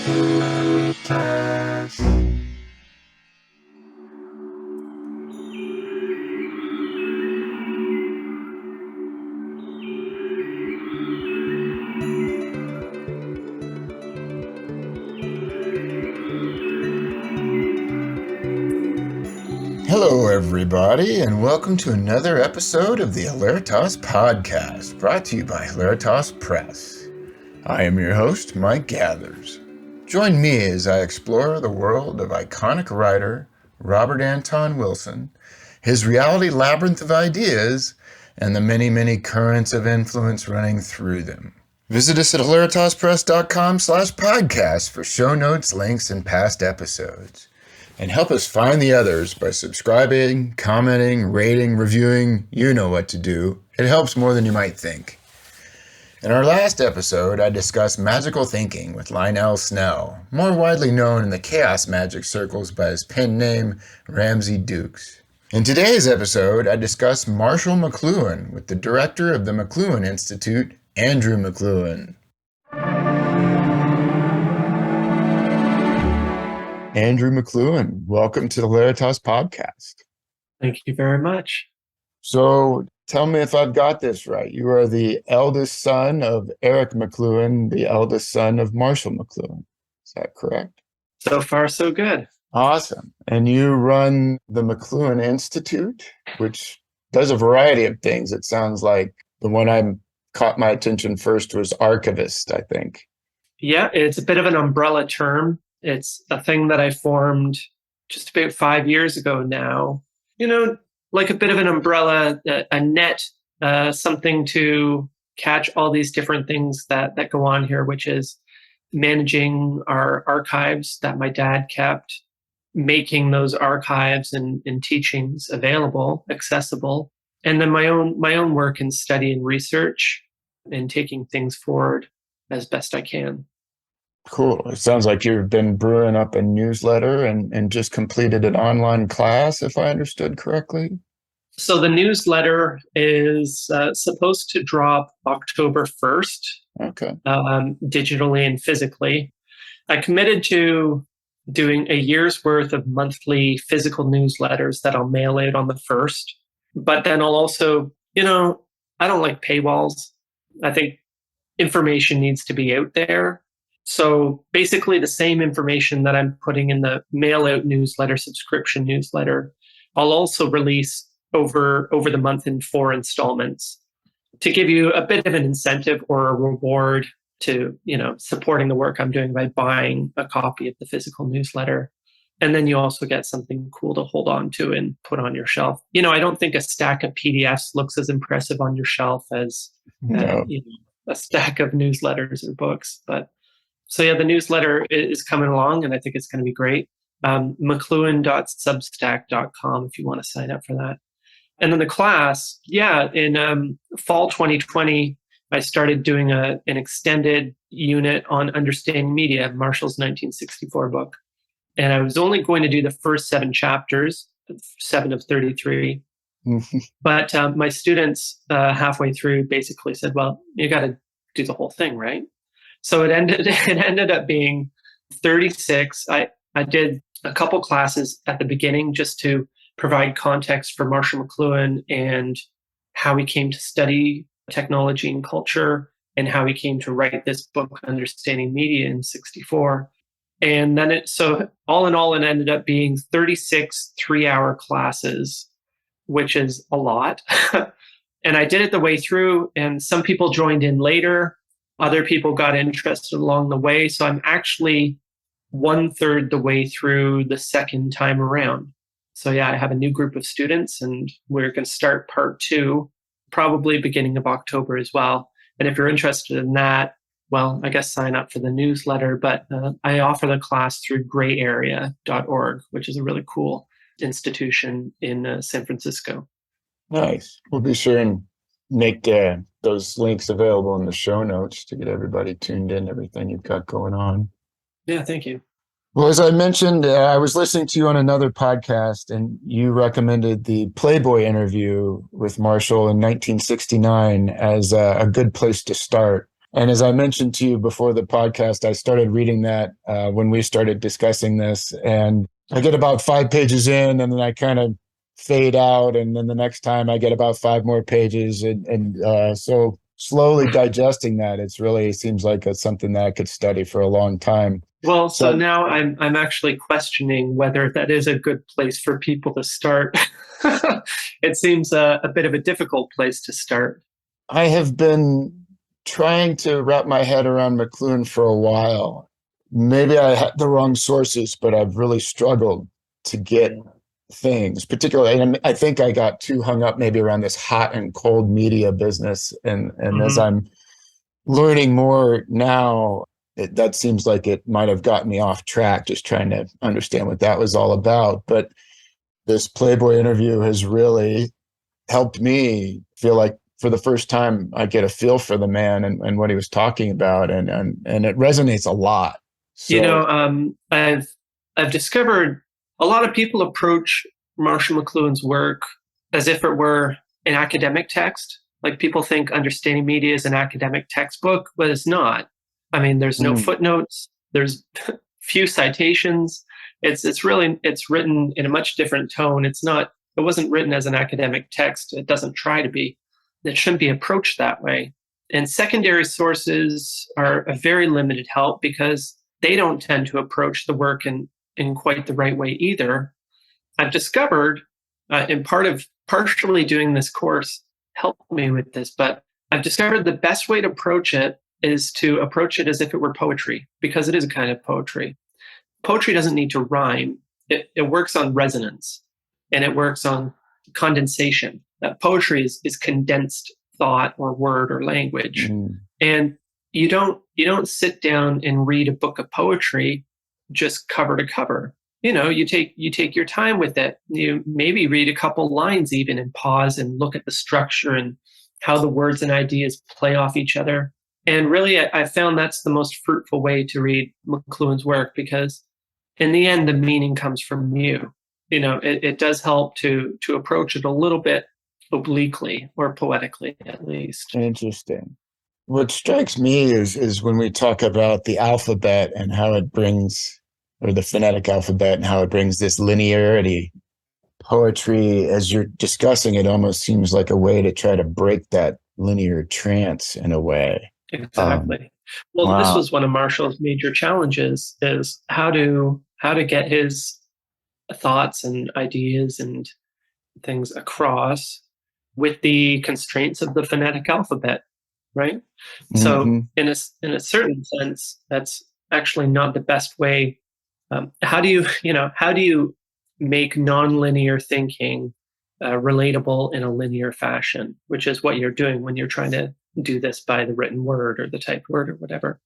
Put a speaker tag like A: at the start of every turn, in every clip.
A: Hilaritas. Hello, everybody, and welcome to another episode of the Hilaritas podcast, brought to you by Hilaritas Press. I am your host, Mike Gathers. Join me as I explore the world of iconic writer Robert Anton Wilson, his reality labyrinth of ideas, and the many, many currents of influence running through them. Visit us at hilaritaspress.com/podcast for show notes, links, and past episodes. And help us find the others by subscribing, commenting, rating, reviewing. You know what to do. It helps more than you might think. In our last episode, I discussed magical thinking with Lionel Snell, more widely known in the chaos magic circles by his pen name, Ramsey Dukes. In today's episode, I discussed Marshall McLuhan with the director of the McLuhan Institute, Andrew McLuhan. Andrew McLuhan, welcome to the Hilaritas podcast.
B: Thank you very much.
A: So tell me if I've got this right. You are the eldest son of Eric McLuhan, the eldest son of Marshall McLuhan. Is that correct?
B: So far, so good.
A: Awesome. And you run the McLuhan Institute, which does a variety of things. It sounds like the one I caught my attention first was archivist, I think.
B: Yeah, it's a bit of an umbrella term. It's a thing that I formed just about 5 years ago now. You know, like a bit of an umbrella, a net, something to catch all these different things that go on here, which is managing our archives that my dad kept, making those archives and teachings available, accessible, and then my own work in study and research and taking things forward as best I can.
A: Cool. It sounds like you've been brewing up a newsletter and just completed an online class, if I understood correctly.
B: So the newsletter is supposed to drop October 1st,
A: Okay.
B: Digitally and physically. I committed to doing a year's worth of monthly physical newsletters that I'll mail out on the 1st. But then I'll also, I don't like paywalls. I think information needs to be out there. So basically the same information that I'm putting in the mail out newsletter, subscription newsletter, I'll also release over the month in 4 installments to give you a bit of an incentive or a reward to, supporting the work I'm doing by buying a copy of the physical newsletter. And then you also get something cool to hold on to and put on your shelf. I don't think a stack of PDFs looks as impressive on your shelf as a stack of newsletters or books. But so yeah, the newsletter is coming along, and I think it's going to be great. McLuhan.substack.com if you want to sign up for that. And then the class, in fall 2020, I started doing an extended unit on understanding media, Marshall's 1964 book. And I was only going to do the first 7 chapters, 7 of 33. But my students halfway through basically said, well, you got to do the whole thing, right? So it ended up being 36. I did a couple classes at the beginning just to provide context for Marshall McLuhan and how he came to study technology and culture and how he came to write this book, Understanding Media, in 64. And then so all in all, it ended up being 36 3-hour classes, which is a lot. And I did it the way through, and some people joined in later. Other people got interested along the way. So I'm actually 1/3 the way through the second time around. So yeah, I have a new group of students, and we're going to start part 2, probably beginning of October as well. And if you're interested in that, well, I guess sign up for the newsletter. But I offer the class through grayarea.org, which is a really cool institution in San Francisco.
A: Nice. We'll be sure and make those links available in the show notes to get everybody tuned in, everything you've got going on.
B: Yeah, thank you.
A: Well, as I mentioned, I was listening to you on another podcast, and you recommended the Playboy interview with Marshall in 1969 as a good place to start. And as I mentioned to you before the podcast, I started reading that when we started discussing this. And I get about 5 pages in, and then I kind of fade out. And then the next time I get about 5 more pages. And so slowly digesting that, it's really seems like it's something that I could study for a long time.
B: Well, so
A: So
B: now I'm actually questioning whether that is a good place for people to start. It seems a bit of a difficult place to start.
A: I have been trying to wrap my head around McLuhan for a while. Maybe I had the wrong sources, but I've really struggled to get things, particularly. And I think I got too hung up maybe around this hot and cold media business. And as
B: Mhm.
A: I'm learning more now, that seems like it might have gotten me off track, just trying to understand what that was all about. But this Playboy interview has really helped me feel like for the first time I get a feel for the man and what he was talking about, and it resonates a lot.
B: You
A: So
B: know, I've discovered a lot of people approach Marshall McLuhan's work as if it were an academic text. Like people think understanding media is an academic textbook, but it's not. I mean, there's no
A: mm,
B: footnotes. There's few citations. It's written in a much different tone. It wasn't written as an academic text. It doesn't try to be. It shouldn't be approached that way. And secondary sources are a very limited help because they don't tend to approach the work in quite the right way either. I've discovered, and partially doing this course helped me with this, but I've discovered the best way to approach it is to approach it as if it were poetry, because it is a kind of poetry. Poetry doesn't need to rhyme. It works on resonance and it works on condensation. Poetry is condensed thought or word or language.
A: mm,
B: And you don't sit down and read a book of poetry just cover to cover. You take your time with it. You maybe read a couple lines even and pause and look at the structure and how the words and ideas play off each other. And really, I found that's the most fruitful way to read McLuhan's work because in the end, the meaning comes from you. It does help to approach it a little bit obliquely or poetically, at least.
A: interesting. What strikes me is when we talk about the alphabet and how it brings, or the phonetic alphabet and how it brings this linearity. Poetry, as you're discussing it, almost seems like a way to try to break that linear trance in a way. Um,
B: Exactly. Well, this
A: wow.
B: was one of Marshall's major challenges: is how to get his thoughts and ideas and things across with the constraints of the phonetic alphabet, right? So,
A: Hmm.
B: in a certain sense, that's actually not the best way. How do you make nonlinear thinking relatable in a linear fashion, which is what you're doing when you're trying to do this by the written word or the typed word or whatever.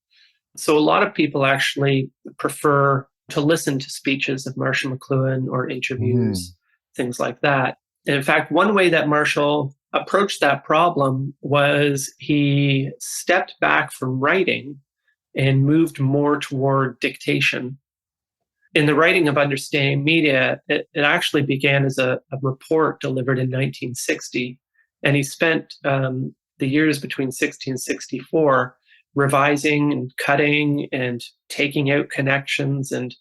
B: So a lot of people actually prefer to listen to speeches of Marshall McLuhan or
A: Mm.
B: interviews, things like that. And in fact, one way that Marshall approached that problem was he stepped back from writing and moved more toward dictation. In the writing of Understanding Media, it actually began as a report delivered in 1960. And he spent the years between 60 and 64 revising and cutting and taking out connections and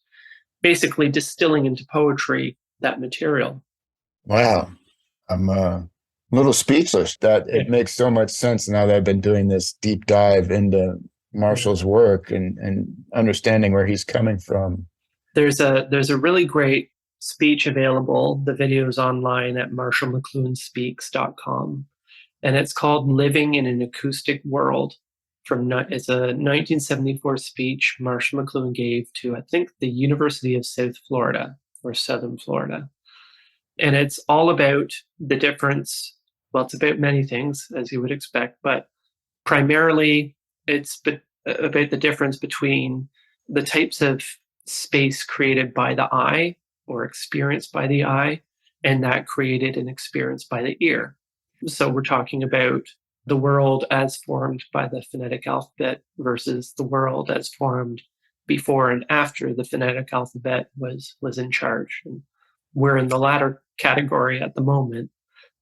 B: basically distilling into poetry that material.
A: Wow. I'm a little speechless that it makes so much sense now that I've been doing this deep dive into Marshall's work and understanding where he's coming from.
B: There's a really great speech available. The video is online at marshallmcluhanspeaks.com. And it's called Living in an Acoustic World. It's a 1974 speech Marshall McLuhan gave to, I think, the University of South Florida or Southern Florida. And it's all about the difference. Well, it's about many things, as you would expect, but primarily it's about the difference between the types of space created by the eye or experienced by the eye and that created and experienced by the ear. So we're talking about the world as formed by the phonetic alphabet versus the world as formed before and after the phonetic alphabet was in charge. And we're in the latter category at the moment.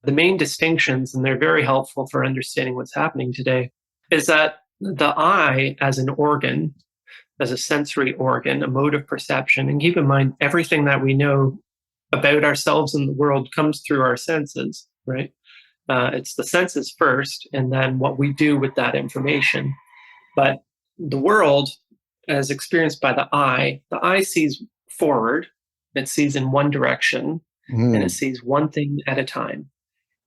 B: The main distinctions, and they're very helpful for understanding what's happening today, is that the eye as an organ, as a sensory organ, a mode of perception, and keep in mind, everything that we know about ourselves and the world comes through our senses, right? It's the senses first, and then what we do with that information. But the world, as experienced by the eye sees forward, it sees in one direction, and it sees one thing at a time.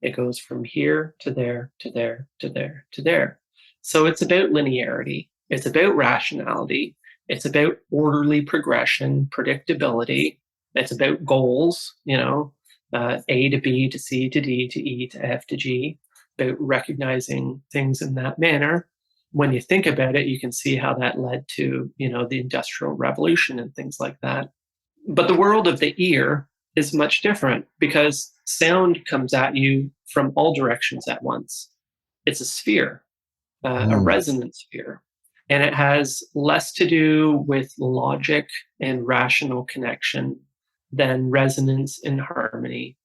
B: It goes from here to there, to there, to there, to there. So it's about linearity. It's about rationality. It's about orderly progression, predictability. It's about goals, A to B to C to D to E to F to G, about recognizing things in that manner. When you think about it, you can see how that led to, the Industrial Revolution and things like that. But the world of the ear is much different because sound comes at you from all directions at once. It's a sphere, a resonant sphere. And it has less to do with logic and rational connection than resonance and harmony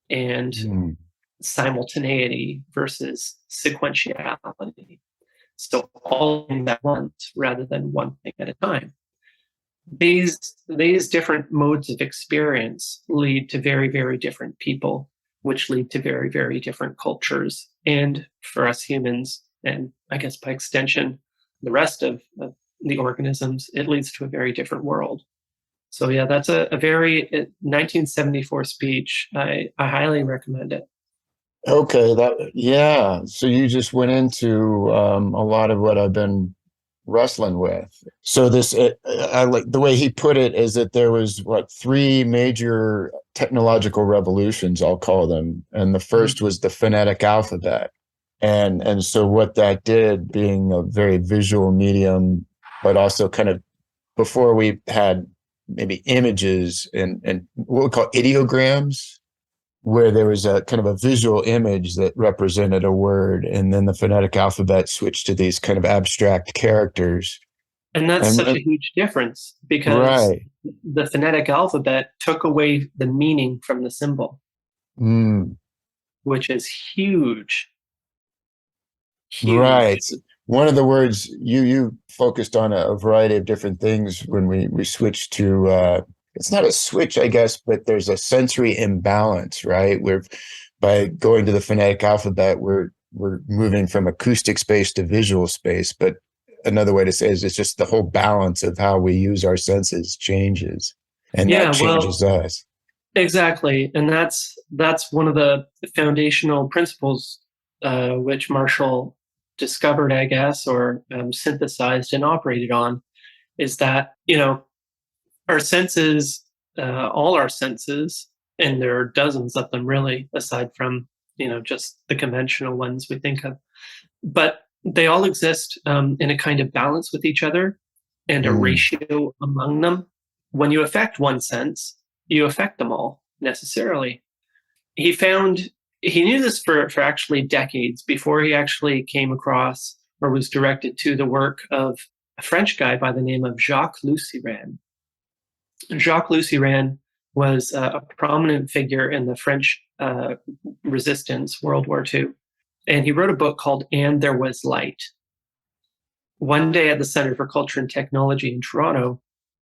B: and simultaneity versus sequentiality. So all things at once rather than one thing at a time. These different modes of experience lead to very, very different people, which lead to very, very different cultures. And for us humans, and I guess by extension, the rest of the organisms, it leads to a very different world. So yeah, that's a very 1974 speech. I highly recommend it.
A: Okay, So you just went into a lot of what I've been wrestling with. So I like the way he put it is that there was three major technological revolutions, I'll call them, and the first was the phonetic alphabet. And so what that did, being a very visual medium, but also kind of before we had maybe images and what we call ideograms, where there was a kind of a visual image that represented a word, and then the phonetic alphabet switched to these kind of abstract characters.
B: And that's such a huge difference because the phonetic alphabet took away the meaning from the symbol, which is huge. Huge.
A: Right. One of the words you focused on a variety of different things when we switched to it's not a switch, I guess, but there's a sensory imbalance, right? Where by going to the phonetic alphabet, we're moving from acoustic space to visual space. But another way to say it is it's just the whole balance of how we use our senses changes, and that changes us.
B: Exactly, and that's one of the foundational principles which Marshall discovered, I guess, or synthesized and operated on, is that our senses, all our senses, and there are dozens of them really, aside from just the conventional ones we think of, but they all exist in a kind of balance with each other and a ratio among them. When you affect one sense, you affect them all necessarily. He knew this for actually decades before he actually came across or was directed to the work of a French guy by the name of Jacques Luciran. Jacques Luciran was a prominent figure in the French resistance, World War II. And he wrote a book called And There Was Light. One day at the Center for Culture and Technology in Toronto,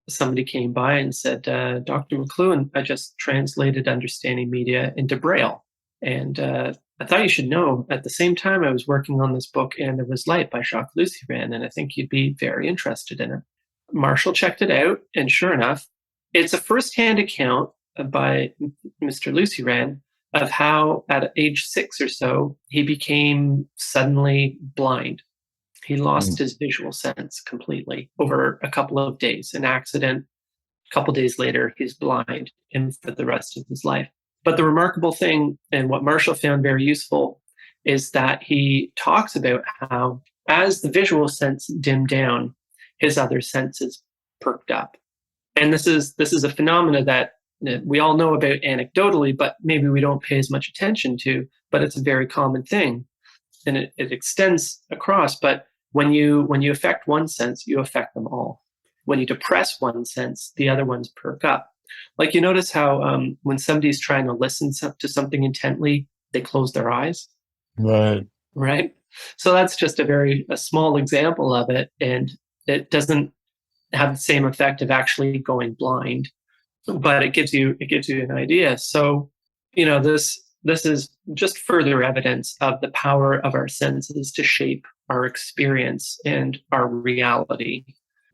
B: somebody came by and said, Dr. McLuhan, I just translated Understanding Media into Braille. And I thought you should know, at the same time I was working on this book, And There Was Light by Jacques Luciran, and I think you'd be very interested in it. Marshall checked it out, and sure enough, it's a first-hand account by Mr. Luciran of how at age 6 or so, he became suddenly blind. He lost his visual sense completely over a couple of days, an accident. A couple of days later, he's blind and for the rest of his life. But the remarkable thing, and what Marshall found very useful, is that he talks about how as the visual sense dimmed down, his other senses perked up. And this is a phenomena that we all know about anecdotally, but maybe we don't pay as much attention to, but it's a very common thing. And it extends across. But when you affect one sense, you affect them all. When you depress one sense, the other ones perk up. Like you notice how when somebody's trying to listen to something intently, they close their eyes.
A: Right.
B: Right? So that's just a small example of it, and it doesn't have the same effect of actually going blind, but it gives you an idea. So, this is just further evidence of the power of our senses to shape our experience and our reality,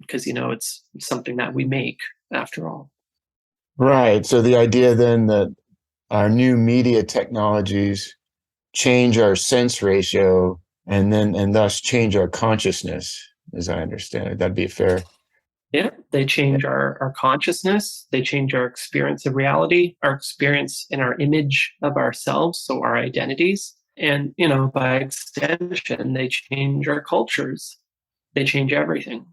B: because it's something that we make after all.
A: Right. So the idea then that our new media technologies change our sense ratio and thus change our consciousness, as I understand it. That'd be fair.
B: Yeah, they change our consciousness, they change our experience of reality, our experience in our image of ourselves, so our identities. And, by extension, they change our cultures. They change everything.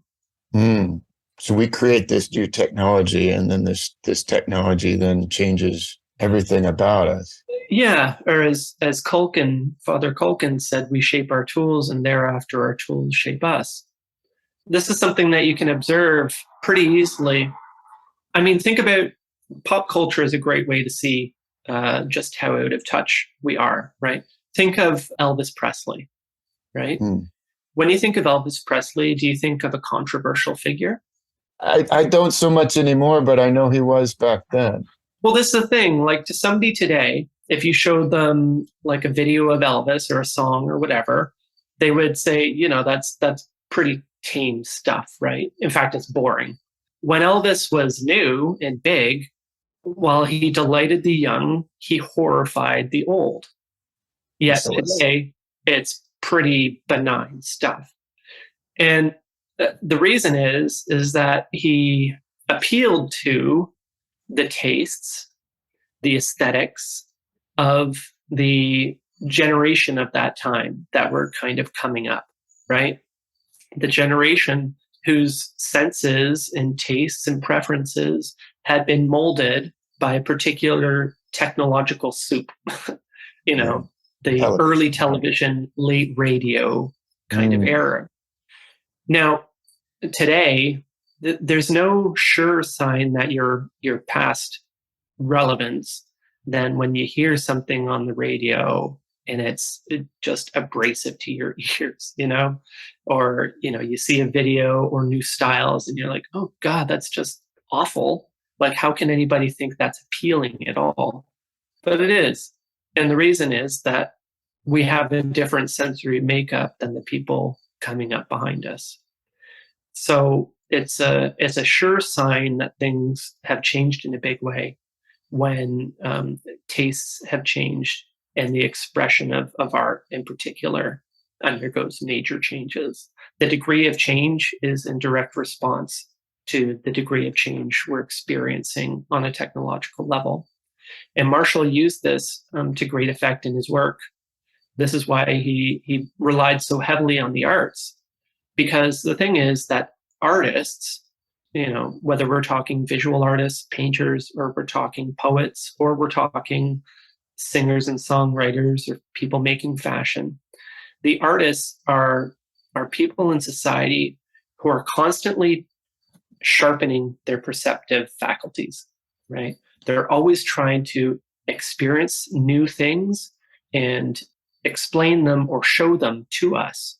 A: Mm. So we create this new technology, and then this technology then changes everything about us.
B: Yeah, or as Father Culkin said, we shape our tools, and thereafter our tools shape us. This is something that you can observe pretty easily. I mean, think about pop culture is a great way to see just how out of touch we are, right? Think of Elvis Presley, right?
A: Mm.
B: When you think of Elvis Presley, do you think of a controversial figure?
A: I don't so much anymore, but I know he was back then.
B: Well, this is the thing. Like, to somebody today, if you showed them like a video of Elvis or a song or whatever, they would say, that's pretty tame stuff, right? In fact, it's boring. When Elvis was new and big, while he delighted the young, he horrified the old. Yet
A: So
B: today, it's pretty benign stuff. And the reason is that he appealed to the tastes, the aesthetics of the generation of that time that were kind of coming up, right? The generation whose senses and tastes and preferences had been molded by a particular technological soup,
A: yeah.
B: the early television, late radio kind of era. Now, today, there's no sure sign that you're past relevance than when you hear something on the radio and it's just abrasive to your ears, or you see a video or new styles and you're like, oh God, that's just awful. Like, how can anybody think that's appealing at all? But it is. And the reason is that we have a different sensory makeup than the people coming up behind us. So it's a sure sign that things have changed in a big way when tastes have changed and the expression of art in particular undergoes major changes. The degree of change is in direct response to the degree of change we're experiencing on a technological level. And Marshall used this to great effect in his work. This is why he relied so heavily on the arts, because the thing is that artists, whether we're talking visual artists, painters, or we're talking poets, or we're talking singers and songwriters, or people making fashion, the artists are people in society who are constantly sharpening their perceptive faculties, right? They're always trying to experience new things and explain them or show them to us.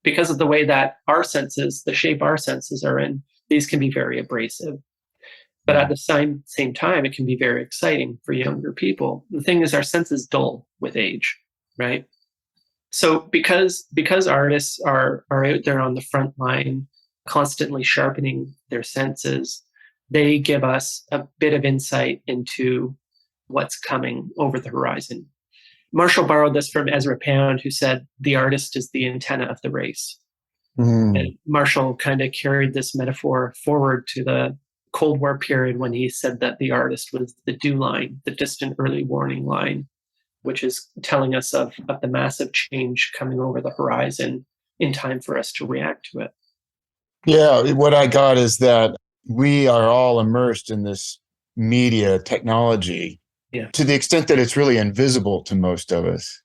B: Because of the way that our senses, the shape our senses are in, these can be very abrasive. But at the same time, it can be very exciting for younger people. The thing is, our senses dull with age, right? So because artists are out there on the front line, constantly sharpening their senses, they give us a bit of insight into what's coming over the horizon. Marshall borrowed this from Ezra Pound, who said, the artist is the antenna of the race. And Marshall kind of carried this metaphor forward to the Cold War period when he said that the artist was the dew line, the distant early warning line, which is telling us of the massive change coming over the horizon in time for us to react to it.
A: Yeah, what I got is that we are all immersed in this media technology to the extent that it's really invisible to most of us.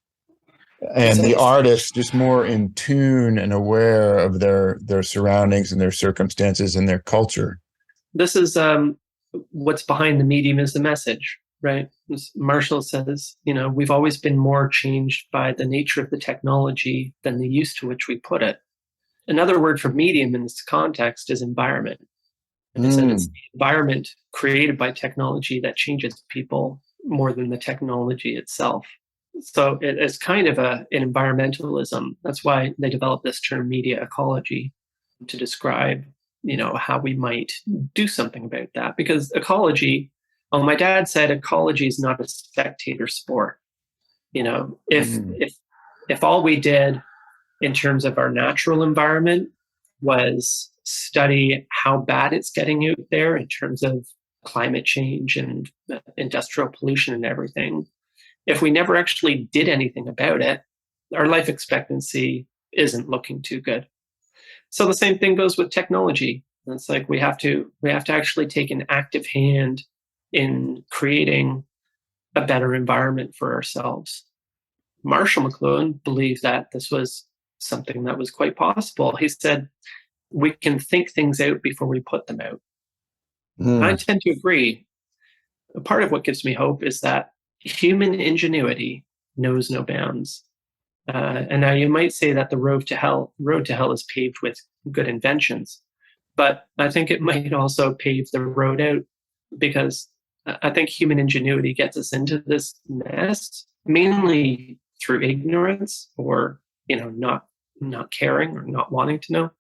A: And the artist just more in tune and aware of their surroundings and their circumstances and their culture.
B: This is what's behind the medium is the message, right? As Marshall says, we've always been more changed by the nature of the technology than the use to which we put it. Another word for medium in this context is environment. He said it's
A: Mm.
B: the environment created by technology that changes people more than the technology itself. So it's kind of an environmentalism. That's why they developed this term media ecology to describe, how we might do something about that. Because ecology, well, my dad said ecology is not a spectator sport. If
A: Mm.
B: if all we did in terms of our natural environment was study how bad it's getting out there in terms of climate change and industrial pollution and everything, if we never actually did anything about it, our life expectancy isn't looking too good. So the same thing goes with technology. It's like we have to actually take an active hand in creating a better environment for ourselves. Marshall McLuhan believed that this was something that was quite possible. He said, we can think things out before we put them out. I
A: Mm.
B: tend to agree. A part of what gives me hope is that human ingenuity knows no bounds. And now you might say that the road to hell is paved with good inventions, but I think it might also pave the road out, because I think human ingenuity gets us into this mess mainly through ignorance, or not caring or not wanting to know.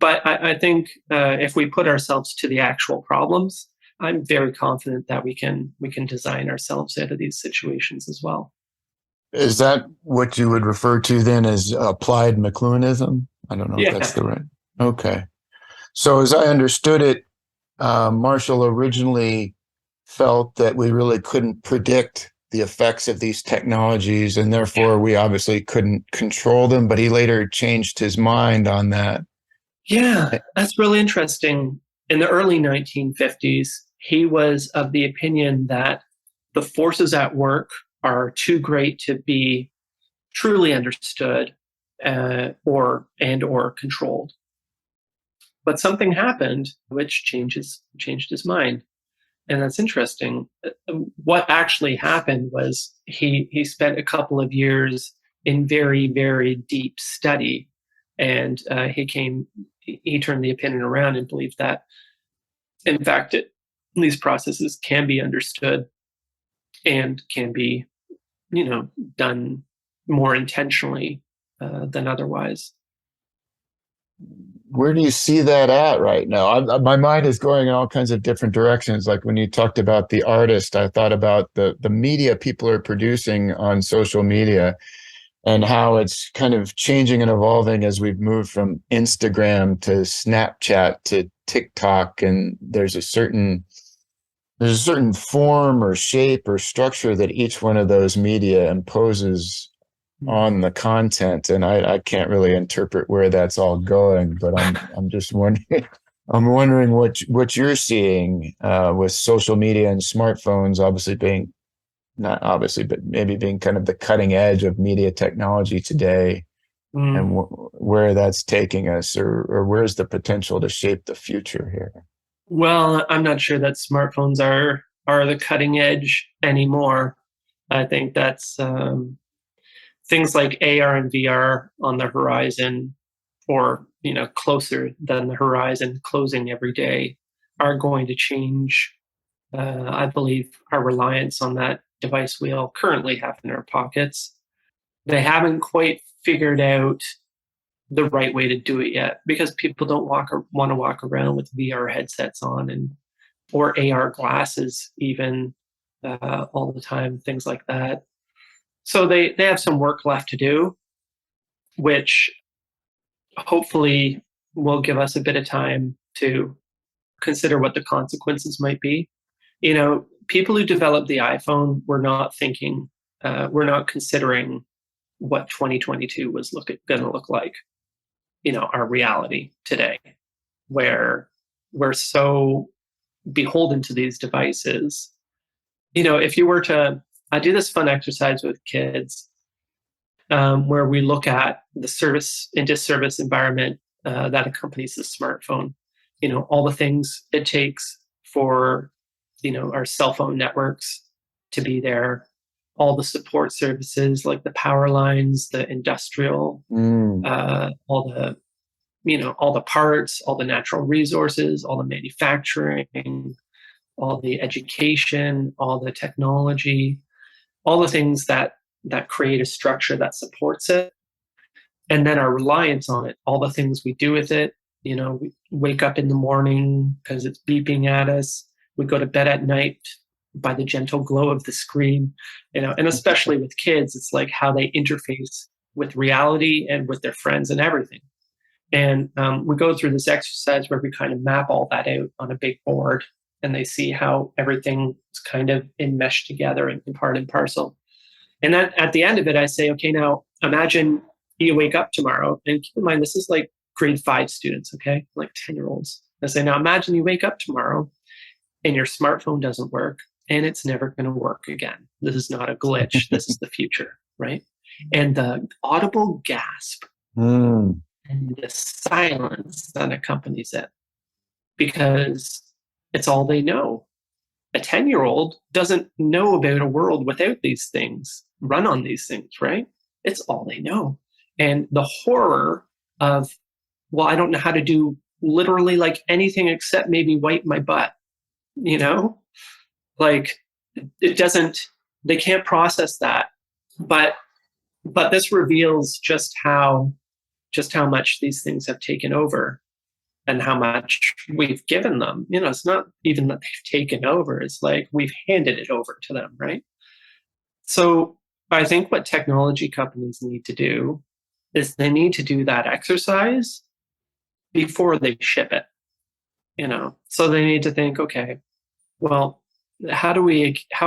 B: But I think if we put ourselves to the actual problems, I'm very confident that we can design ourselves out of these situations as well.
A: Is that what you would refer to then as applied McLuhanism? I don't know if that's
B: Yeah,
A: the right. Okay. So, as I understood it, Marshall originally felt that we really couldn't predict the effects of these technologies, and therefore we obviously couldn't control them. But he later changed his mind on that.
B: yeah, that's really interesting. In the early 1950s, he was of the opinion that the forces at work are too great to be truly understood, or controlled. But something happened which changed his mind, and that's interesting. What actually happened was he spent a couple of years in very, very deep study, and he turned the opinion around and believed that, in fact, these processes can be understood and can be, done more intentionally than otherwise.
A: Where do you see that at right now? My mind is going in all kinds of different directions. Like when you talked about the artist, I thought about the media people are producing on social media and how it's kind of changing and evolving as we've moved from Instagram to Snapchat to TikTok. And there's a certain form or shape or structure that each one of those media imposes
B: Mm.
A: on the content, and I can't really interpret where that's all going, but I'm just wondering. I'm wondering what you're seeing with social media and smartphones, obviously being not obviously, but maybe being kind of the cutting edge of media technology today, and
B: Mm.
A: where that's taking us, or where's the potential to shape the future here.
B: Well, I'm not sure that smartphones are the cutting edge anymore. I think that's things like AR and VR on the horizon, or closer than the horizon, closing every day, are going to change. I believe our reliance on that device we all currently have in our pockets. They haven't quite figured out the right way to do it yet, because people don't want to walk around with VR headsets on, and or AR glasses even, all the time, things like that. So they have some work left to do, which hopefully will give us a bit of time to consider what the consequences might be. People who developed the iPhone were not considering what 2022 was going to look like. Our reality today, where we're so beholden to these devices. If you were to, I do this fun exercise with kids, where we look at the service and disservice environment that accompanies the smartphone. All the things it takes for, our cell phone networks to be there, all the support services like the power lines, the industrial, all the all the parts, all the natural resources, all the manufacturing, all the education, all the technology, all the things that create a structure that supports it, and then our reliance on it, all the things we do with it. We wake up in the morning because it's beeping at us. We go to bed at night by the gentle glow of the screen. And especially with kids, it's like how they interface with reality and with their friends and everything. And we go through this exercise where we kind of map all that out on a big board, and they see how everything is kind of enmeshed together and part and parcel. And then at the end of it, I say, okay, now imagine you wake up tomorrow, and keep in mind, this is like grade 5 students, okay? Like 10-year-olds. I say, now imagine you wake up tomorrow and your smartphone doesn't work, and it's never going to work again. This is not a glitch. This is the future, right? And the audible gasp and the silence that accompanies it, because it's all they know. A 10-year-old doesn't know about a world without these things, run on these things, right? It's all they know. And the horror of, well, I don't know how to do literally like anything except maybe wipe my butt, like it doesn't, they can't process that. But this reveals just how much these things have taken over and how much we've given them. It's not even that they've taken over. It's like we've handed it over to them, right? So I think what technology companies need to do is they need to do that exercise before they ship it. So they need to think, okay, well, how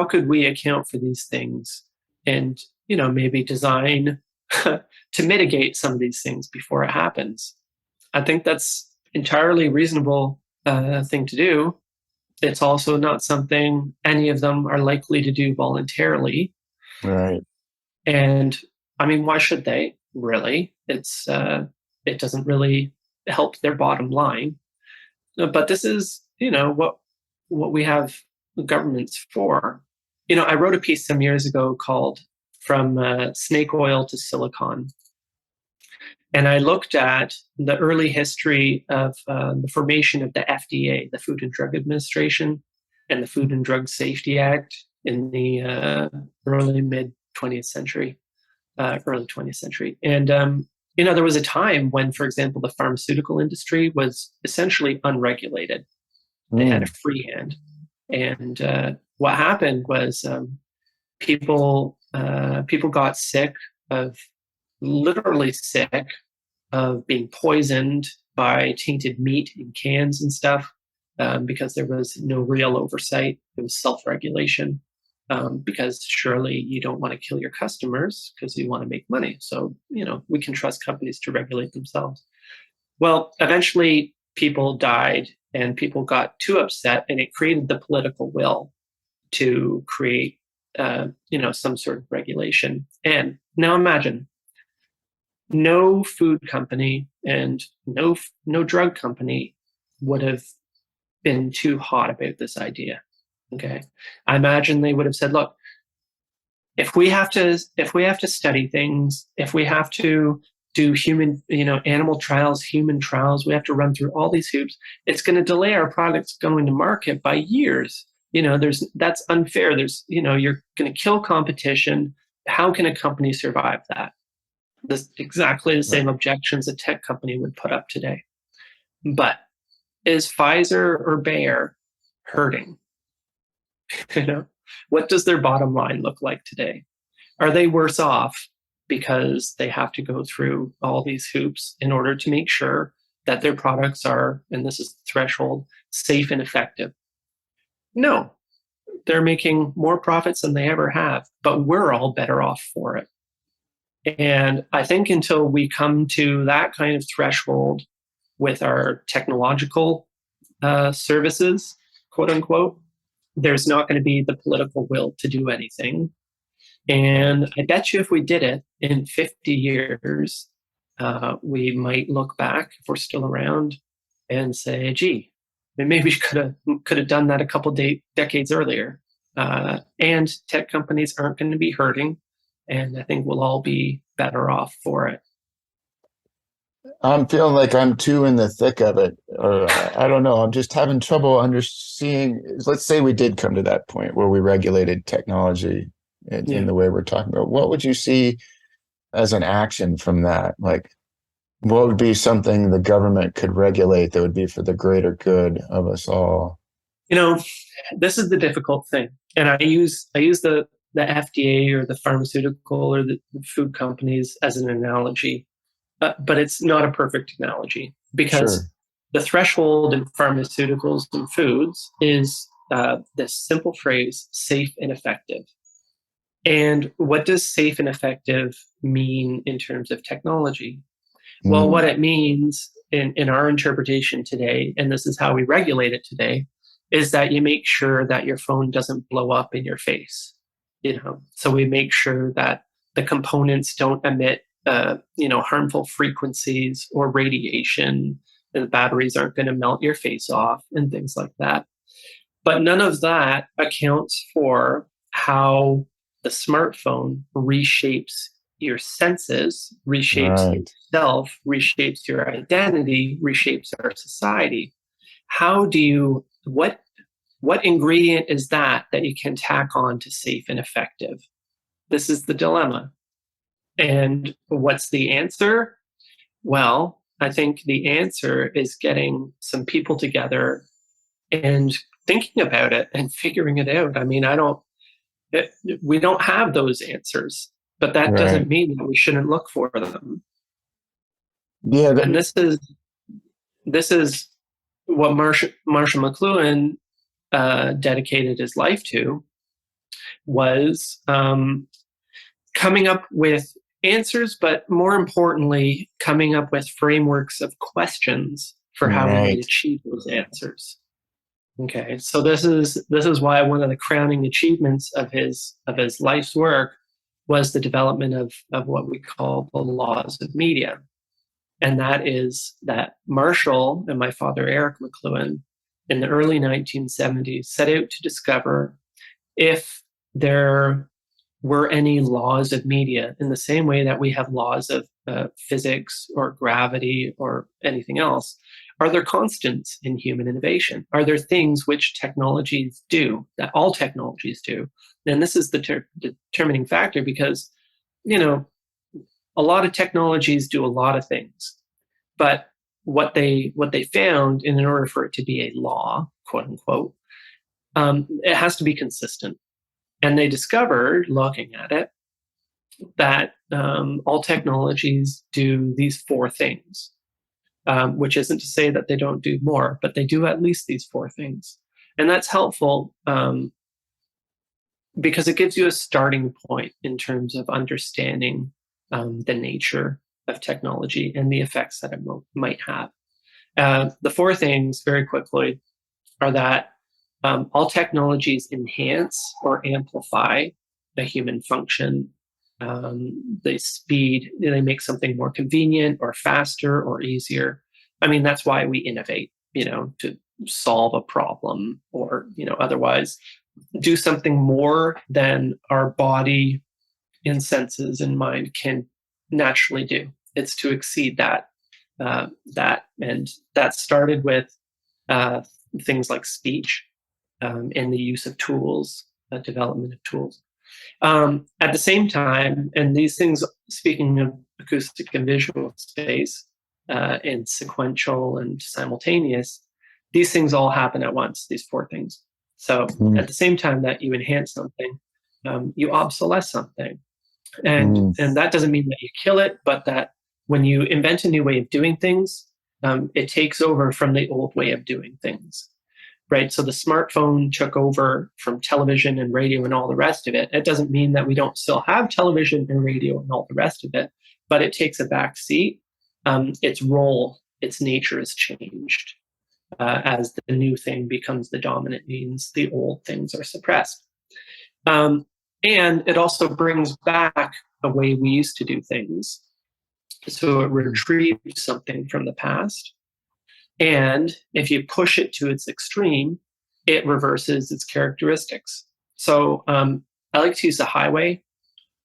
B: could we account for these things and, maybe design to mitigate some of these things before it happens. I think that's entirely reasonable thing to do. It's also not something any of them are likely to do voluntarily.
A: Right.
B: And I mean, why should they really? It doesn't really help their bottom line. But this is, what we have governments for. I wrote a piece some years ago called From Snake Oil to Silicon. And I looked at the early history of the formation of the FDA, the Food and Drug Administration, and the Food and Drug Safety Act in the early mid 20th century, early 20th century. And, there was a time when, for example, the pharmaceutical industry was essentially unregulated. They had a free hand. And what happened was people got sick of, literally sick of being poisoned by tainted meat in cans and stuff, because there was no real oversight. It was self-regulation, because surely you don't want to kill your customers because you want to make money. So, we can trust companies to regulate themselves. Well, eventually people died and people got too upset, and it created the political will to create, some sort of regulation. And now imagine no food company and no drug company would have been too hot about this idea. Okay. I imagine they would have said, look, if we have to study things, if we have to do animal trials, human trials, we have to run through all these hoops, it's going to delay our products going to market by years. That's unfair. You're going to kill competition. How can a company survive that? This exactly the same objections a tech company would put up today. But is Pfizer or Bayer hurting? What does their bottom line look like today? Are they worse off because they have to go through all these hoops in order to make sure that their products are, and this is the threshold, safe and effective? No, they're making more profits than they ever have, but we're all better off for it. And I think until we come to that kind of threshold with our technological services, quote unquote, there's not going to be the political will to do anything. And I bet you if we did it in 50 years, we might look back, if we're still around, and say, gee, maybe we could have done that a couple decades earlier. And tech companies aren't going to be hurting. And I think we'll all be better off for it.
A: I'm feeling like I'm too in the thick of it, or I don't know. I'm just having trouble understanding. Let's say we did come to that point where we regulated technology in
B: Yeah.
A: the way we're talking about. What would you see as an action from that? Like, what would be something the government could regulate that would be for the greater good of us all?
B: You know, this is the difficult thing. And I use the FDA or the pharmaceutical or the food companies as an analogy, but it's not a perfect analogy because
A: Sure.
B: the threshold in pharmaceuticals and foods is this simple phrase, safe and effective. And what does safe and effective mean in terms of technology? Well, what
A: Mm,
B: it means in our interpretation today, and this is how we regulate it today, is that you make sure that your phone doesn't blow up in your face. So we make sure that the components don't emit, harmful frequencies or radiation, and the batteries aren't going to melt your face off and things like that. But none of that accounts for how the smartphone reshapes your senses, reshapes
A: right.
B: yourself, reshapes your identity, reshapes our society. How do you what ingredient is that you can tack on to safe and effective? This is the dilemma. And what's the answer? Well, I think the answer is getting some people together and thinking about it and figuring it out. I mean, I don't it, we don't have those answers, but that doesn't
A: Right.
B: mean that we shouldn't look for them.
A: Yeah.
B: And this is what Marshall McLuhan dedicated his life to was coming up with answers, but more importantly, coming up with frameworks of questions for how we might
A: Right.
B: achieve those answers. Okay, so this is why one of the crowning achievements of his life's work was the development of what we call the laws of media, and that is that Marshall and my father Eric McLuhan in the early 1970s set out to discover if there were any laws of media in the same way that we have laws of physics or gravity or anything else. Are there constants in human innovation? Are there things which technologies do that all technologies do? And this is the determining factor because, you know, a lot of technologies do a lot of things, but what they found, in order for it to be a law, quote unquote, it has to be consistent. And they discovered, looking at it, that all technologies do these four things, which isn't to say that they don't do more, but they do at least these four things. And that's helpful because it gives you a starting point in terms of understanding the nature of technology and the effects that it might have. The four things, very quickly, are that all technologies enhance or amplify the human function. They speed, they make something more convenient or faster or easier. I mean, that's why we innovate, to solve a problem or, otherwise do something more than our body and senses and mind can naturally do. It's to exceed and that started with uh, things like speech and the use of tools, development of tools. At the same time, and these things, speaking of acoustic and visual space, and sequential and simultaneous, these things all happen at once, these four things. So
A: Mm,
B: at the same time that you enhance something, you obsolesce something. And,
A: mm,
B: and that doesn't mean that you kill it, but that when you invent a new way of doing things, it takes over from the old way of doing things. Right. So the smartphone took over from television and radio and all the rest of it. It doesn't mean that we don't still have television and radio and all the rest of it, but it takes a back seat. Its role, its nature has changed. As the new thing becomes the dominant means, the old things are suppressed. Um, and it also brings back a way we used to do things. So it
A: mm.
B: retrieves something from the past. And if you push it to its extreme, it reverses its characteristics. So I like to use the highway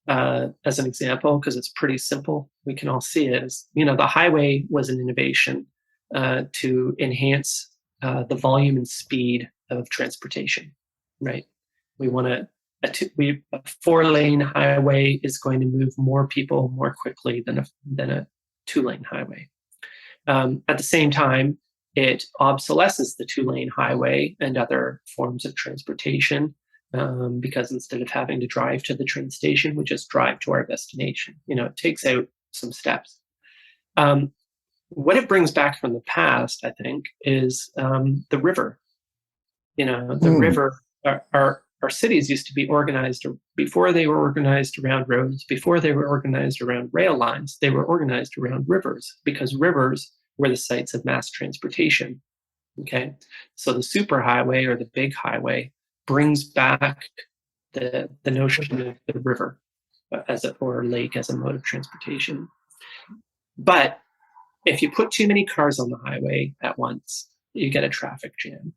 B: as an example because it's pretty simple. We can all see it. The highway was an innovation to enhance the volume and speed of transportation, right? We want a 4-lane highway is going to move more people more quickly than a 2-lane highway. At the same time, it obsolesces the 2-lane highway and other forms of transportation because instead of having to drive to the train station, we just drive to our destination. It takes out some steps. What it brings back from the past, I think, is the river. The river, our cities used to be organized before they were organized around roads, before they were organized around rail lines, they were organized around rivers because rivers were the sites of mass transportation. Okay. So the superhighway or the big highway brings back the notion of the river or lake as a mode of transportation. But if you put too many cars on the highway at once, you get a traffic jam.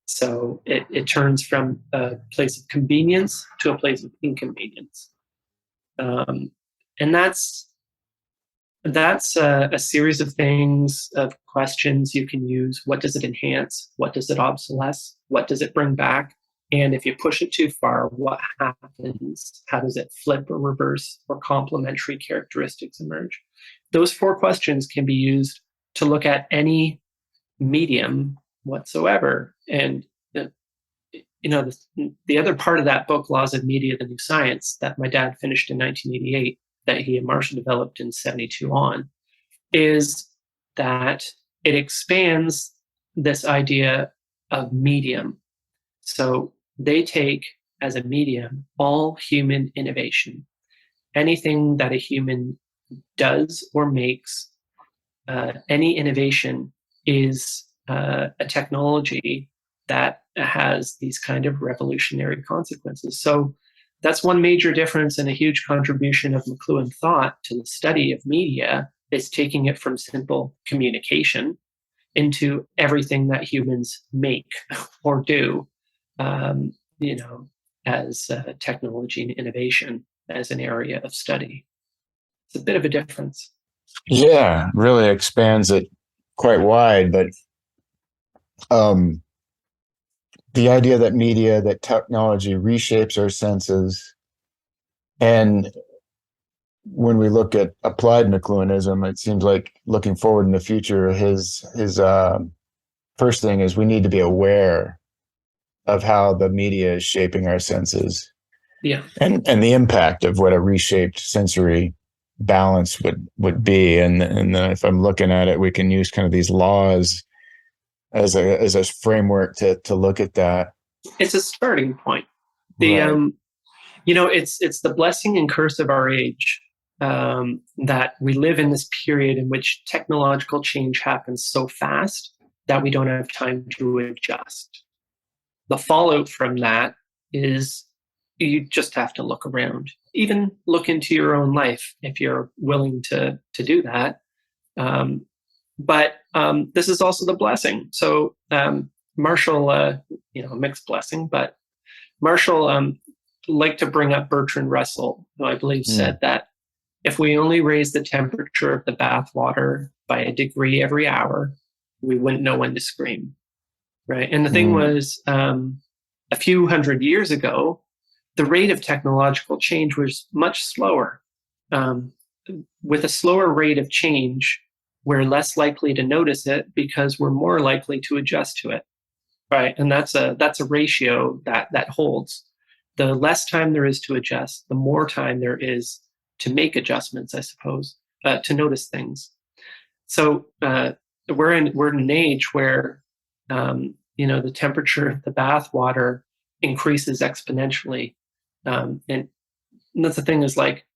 B: So it turns from a place of convenience to a place of inconvenience. And that's a series of things, of questions you can use. What does it enhance? What does it obsolesce? What does it bring back? And if you push it too far, what happens? How does it flip or reverse, or complementary characteristics emerge? Those 4 questions can be used to look at any medium whatsoever. And the other part of that book, Laws of Media, the New Science, that my dad finished in 1988, that he and Marshall developed in 72 on, is that it expands this idea of medium. So they take as a medium all human innovation. Anything that a human does or makes, any innovation is a technology that has these kind of revolutionary consequences. So that's one major difference and a huge contribution of McLuhan thought to the study of media, is taking it from simple communication into everything that humans make or do, as technology and innovation as an area of study. It's a bit of a difference.
A: Yeah, really expands it quite wide, but the idea that technology reshapes our senses, and when we look at applied McLuhanism, it seems like looking forward in the future, his first thing is we need to be aware of how the media is shaping our senses.
B: Yeah.
A: And the impact of what a reshaped sensory balance would be. And then if I'm looking at it, we can use kind of these laws as a framework to look at that.
B: It's a starting point.
A: Right.
B: It's the blessing and curse of our age, that we live in this period in which technological change happens so fast that we don't have time to adjust. The fallout from that is you just have to look around, even look into your own life if you're willing to do that. But this is also the blessing. So Marshall, mixed blessing, but Marshall liked to bring up Bertrand Russell, who I believe said that if we only raise the temperature of the bath water by a degree every hour, we wouldn't know when to scream, right? And the thing was, a few hundred years ago, the rate of technological change was much slower. With a slower rate of change, we're less likely to notice it because we're more likely to adjust to it, right? And that's a ratio that holds. The less time there is to adjust, the more time there is to make adjustments, I suppose, to notice things. So we're in an age where the temperature of the bath water increases exponentially, and that's the thing is, like,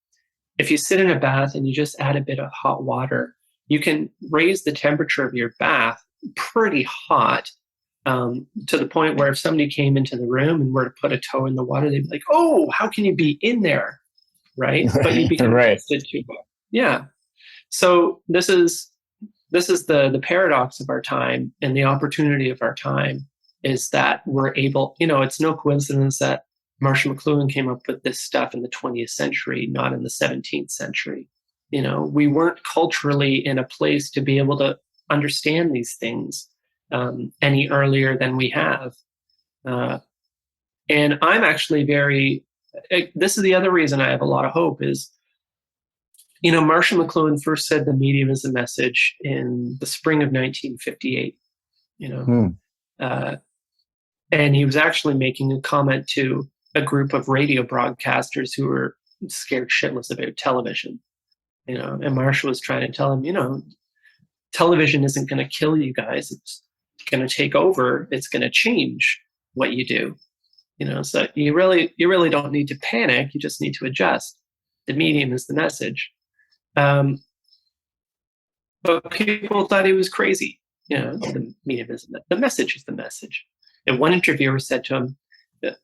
B: if you sit in a bath and you just add a bit of hot water, you can raise the temperature of your bath pretty hot, to the point where if somebody came into the room and were to put a toe in the water, they'd be like, "Oh, how can you be in there?" Right? But you become adjusted to it. Yeah. So this is the paradox of our time and the opportunity of our time, is that we're able, it's no coincidence that Marshall McLuhan came up with this stuff in the 20th century, not in the 17th century. We weren't culturally in a place to be able to understand these things any earlier than we have. And I'm actually this is the other reason I have a lot of hope is, Marshall McLuhan first said the medium is the message in the spring of 1958, and he was actually making a comment to a group of radio broadcasters who were scared shitless about television, and Marshall was trying to tell him, television isn't going to kill you guys. It's going to take over. It's going to change what you do. So you really don't need to panic. You just need to adjust. The medium is the message. But people thought he was crazy. The medium is the message is the message. And one interviewer said to him,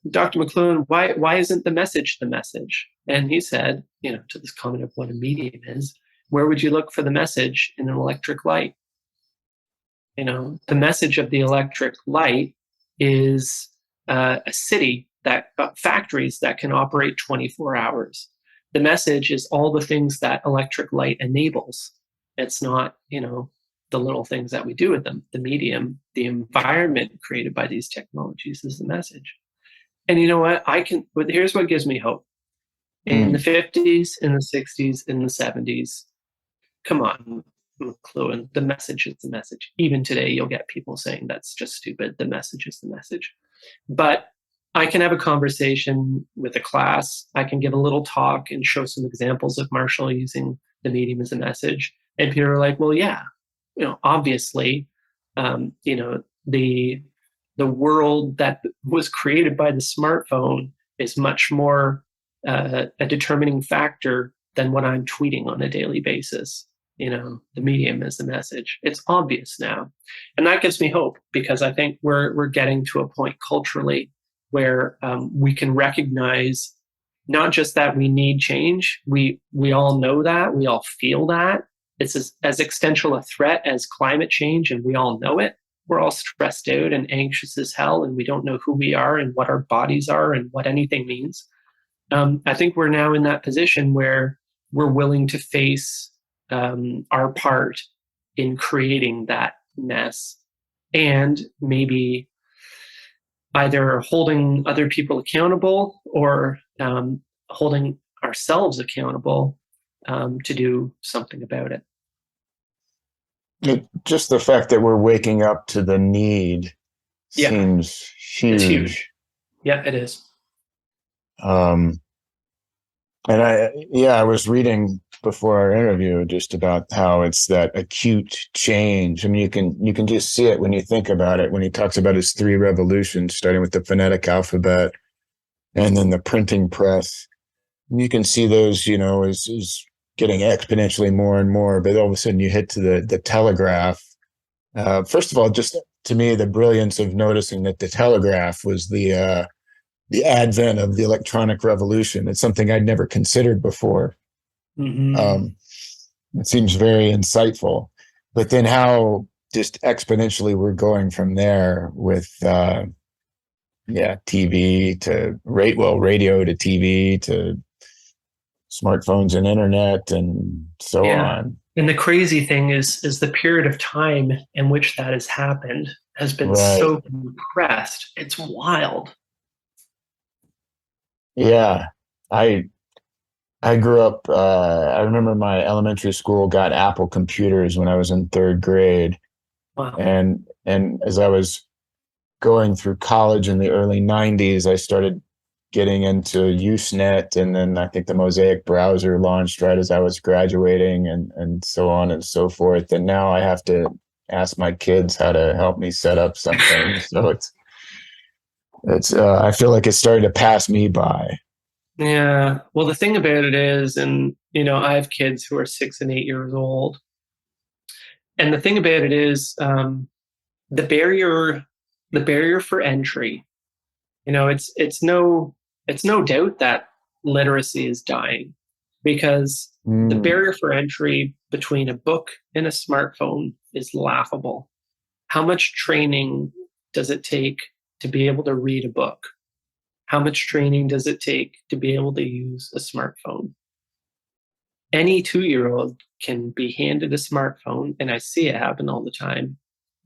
B: Dr. McLuhan, why isn't the message the message? And he said, to this comment of what a medium is, where would you look for the message in an electric light? The message of the electric light is a city factories that can operate 24 hours. The message is all the things that electric light enables. It's not, the little things that we do with them. The medium, the environment created by these technologies is the message. And you know what? Here's what gives me hope. In the 50s, in the 60s, in the 70s, come on, McLuhan, the message is the message. Even today, you'll get people saying that's just stupid. The message is the message. But I can have a conversation with a class. I can give a little talk and show some examples of Marshall using the medium as a message. And people are like, well, yeah, obviously, the world that was created by the smartphone is much more a determining factor than what I'm tweeting on a daily basis. The medium is the message. It's obvious now. And that gives me hope because I think we're getting to a point culturally where we can recognize not just that we need change. We all know that. We all feel that. It's as existential a threat as climate change, and we all know it. We're all stressed out and anxious as hell, and we don't know who we are and what our bodies are and what anything means. I think we're now in that position where we're willing to face our part in creating that mess and maybe either holding other people accountable or holding ourselves accountable to do something about it.
A: Just the fact that we're waking up to the need seems huge.
B: It's huge. Yeah, it is.
A: And I was reading before our interview just about how it's that acute change. I mean, you can just see it when you think about it, when he talks about his 3 revolutions, starting with the phonetic alphabet and then the printing press. And you can see those, as getting exponentially more and more, but all of a sudden you hit to the telegraph. First of all, just to me, the brilliance of noticing that the telegraph was the advent of the electronic revolution. It's something I'd never considered before. Mm-hmm. It seems very insightful, but then how just exponentially we're going from there with, TV to radio to TV to smartphones and internet and so on.
B: And the crazy thing is the period of time in which that has happened has been so compressed. It's wild.
A: Yeah, I grew up. I remember my elementary school got Apple computers when I was in 3rd grade.
B: Wow.
A: And as I was going through college in the early 90s, I started getting into Usenet, and then I think the Mosaic browser launched right as I was graduating, and so on and so forth. And now I have to ask my kids how to help me set up something. So it's I feel like it's starting to pass me by.
B: Yeah. Well, the thing about it is, and I have kids who are 6 and 8 years old, and the thing about it is, the barrier for entry. It's no doubt that literacy is dying because the barrier for entry between a book and a smartphone is laughable. How much training does it take to be able to read a book? How much training does it take to be able to use a smartphone? Any 2-year-old can be handed a smartphone, and I see it happen all the time,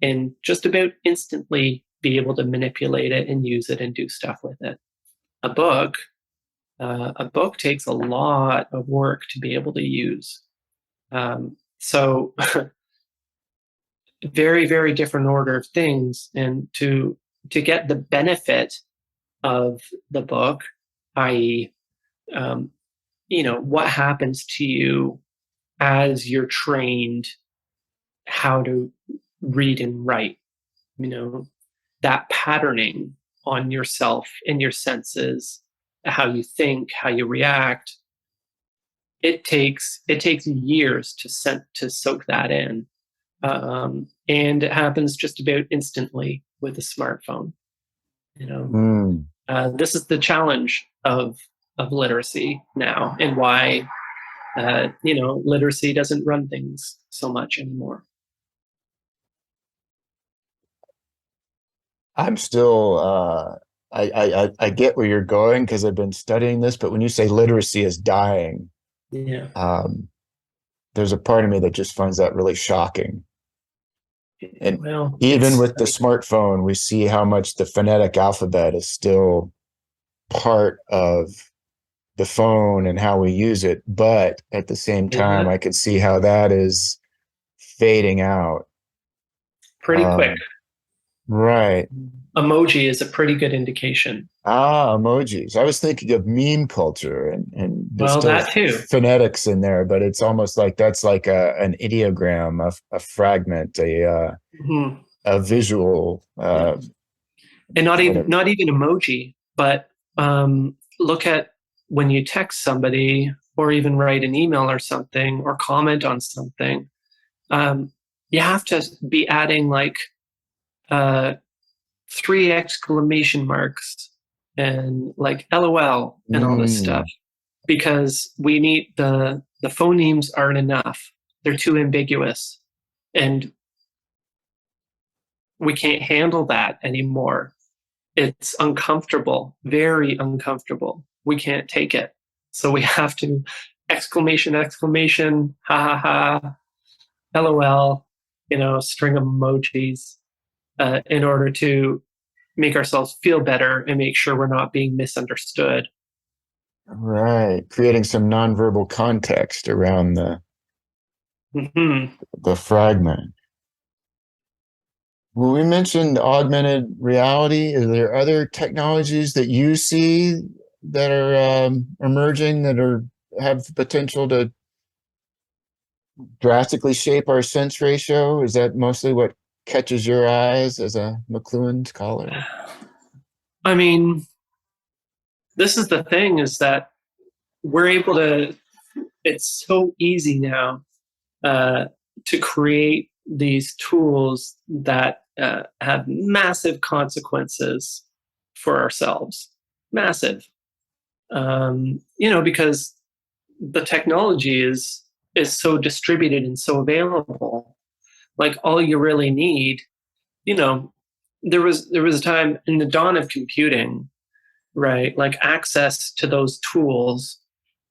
B: and just about instantly be able to manipulate it and use it and do stuff with it. A book, a book takes a lot of work to be able to use. So very, very different order of things. And to get the benefit of the book, i.e., what happens to you as you're trained how to read and write, that patterning on yourself and your senses, how you think, how you react. It takes years to soak that in, and it happens just about instantly with a smartphone. This is the challenge of literacy now, and why literacy doesn't run things so much anymore.
A: I'm still, I get where you're going because I've been studying this, but when you say literacy is dying, there's a part of me that just finds that really shocking. And even with the smartphone, we see how much the phonetic alphabet is still part of the phone and how we use it. But at the same time, I could see how that is fading out
B: pretty quick.
A: Right.
B: Emoji is a pretty good indication.
A: Emojis. I was thinking of meme culture and there's still
B: that too.
A: Phonetics in there, but it's almost like that's like an ideogram, a fragment, a visual.
B: And not even emoji, but look at when you text somebody or even write an email or something or comment on something. You have to be adding like 3 exclamation marks and like LOL and all this stuff, because we need the phonemes aren't enough. They're too ambiguous, and we can't handle that anymore. It's uncomfortable, very uncomfortable. We can't take it. So we have to exclamation, ha ha ha, LOL, string of emojis, in order to make ourselves feel better and make sure we're not being misunderstood.
A: Right. Creating some nonverbal context around the fragment. Well, we mentioned augmented reality. Are there other technologies that you see that are emerging that have the potential to drastically shape our sense ratio? Is that mostly what catches your eyes as a McLuhan scholar?
B: I mean, this is the thing, is that we're able to, it's so easy now to create these tools that have massive consequences for ourselves. Massive. Because the technology is so distributed and so available. Like, all you really need, there was a time in the dawn of computing, right? Like, access to those tools,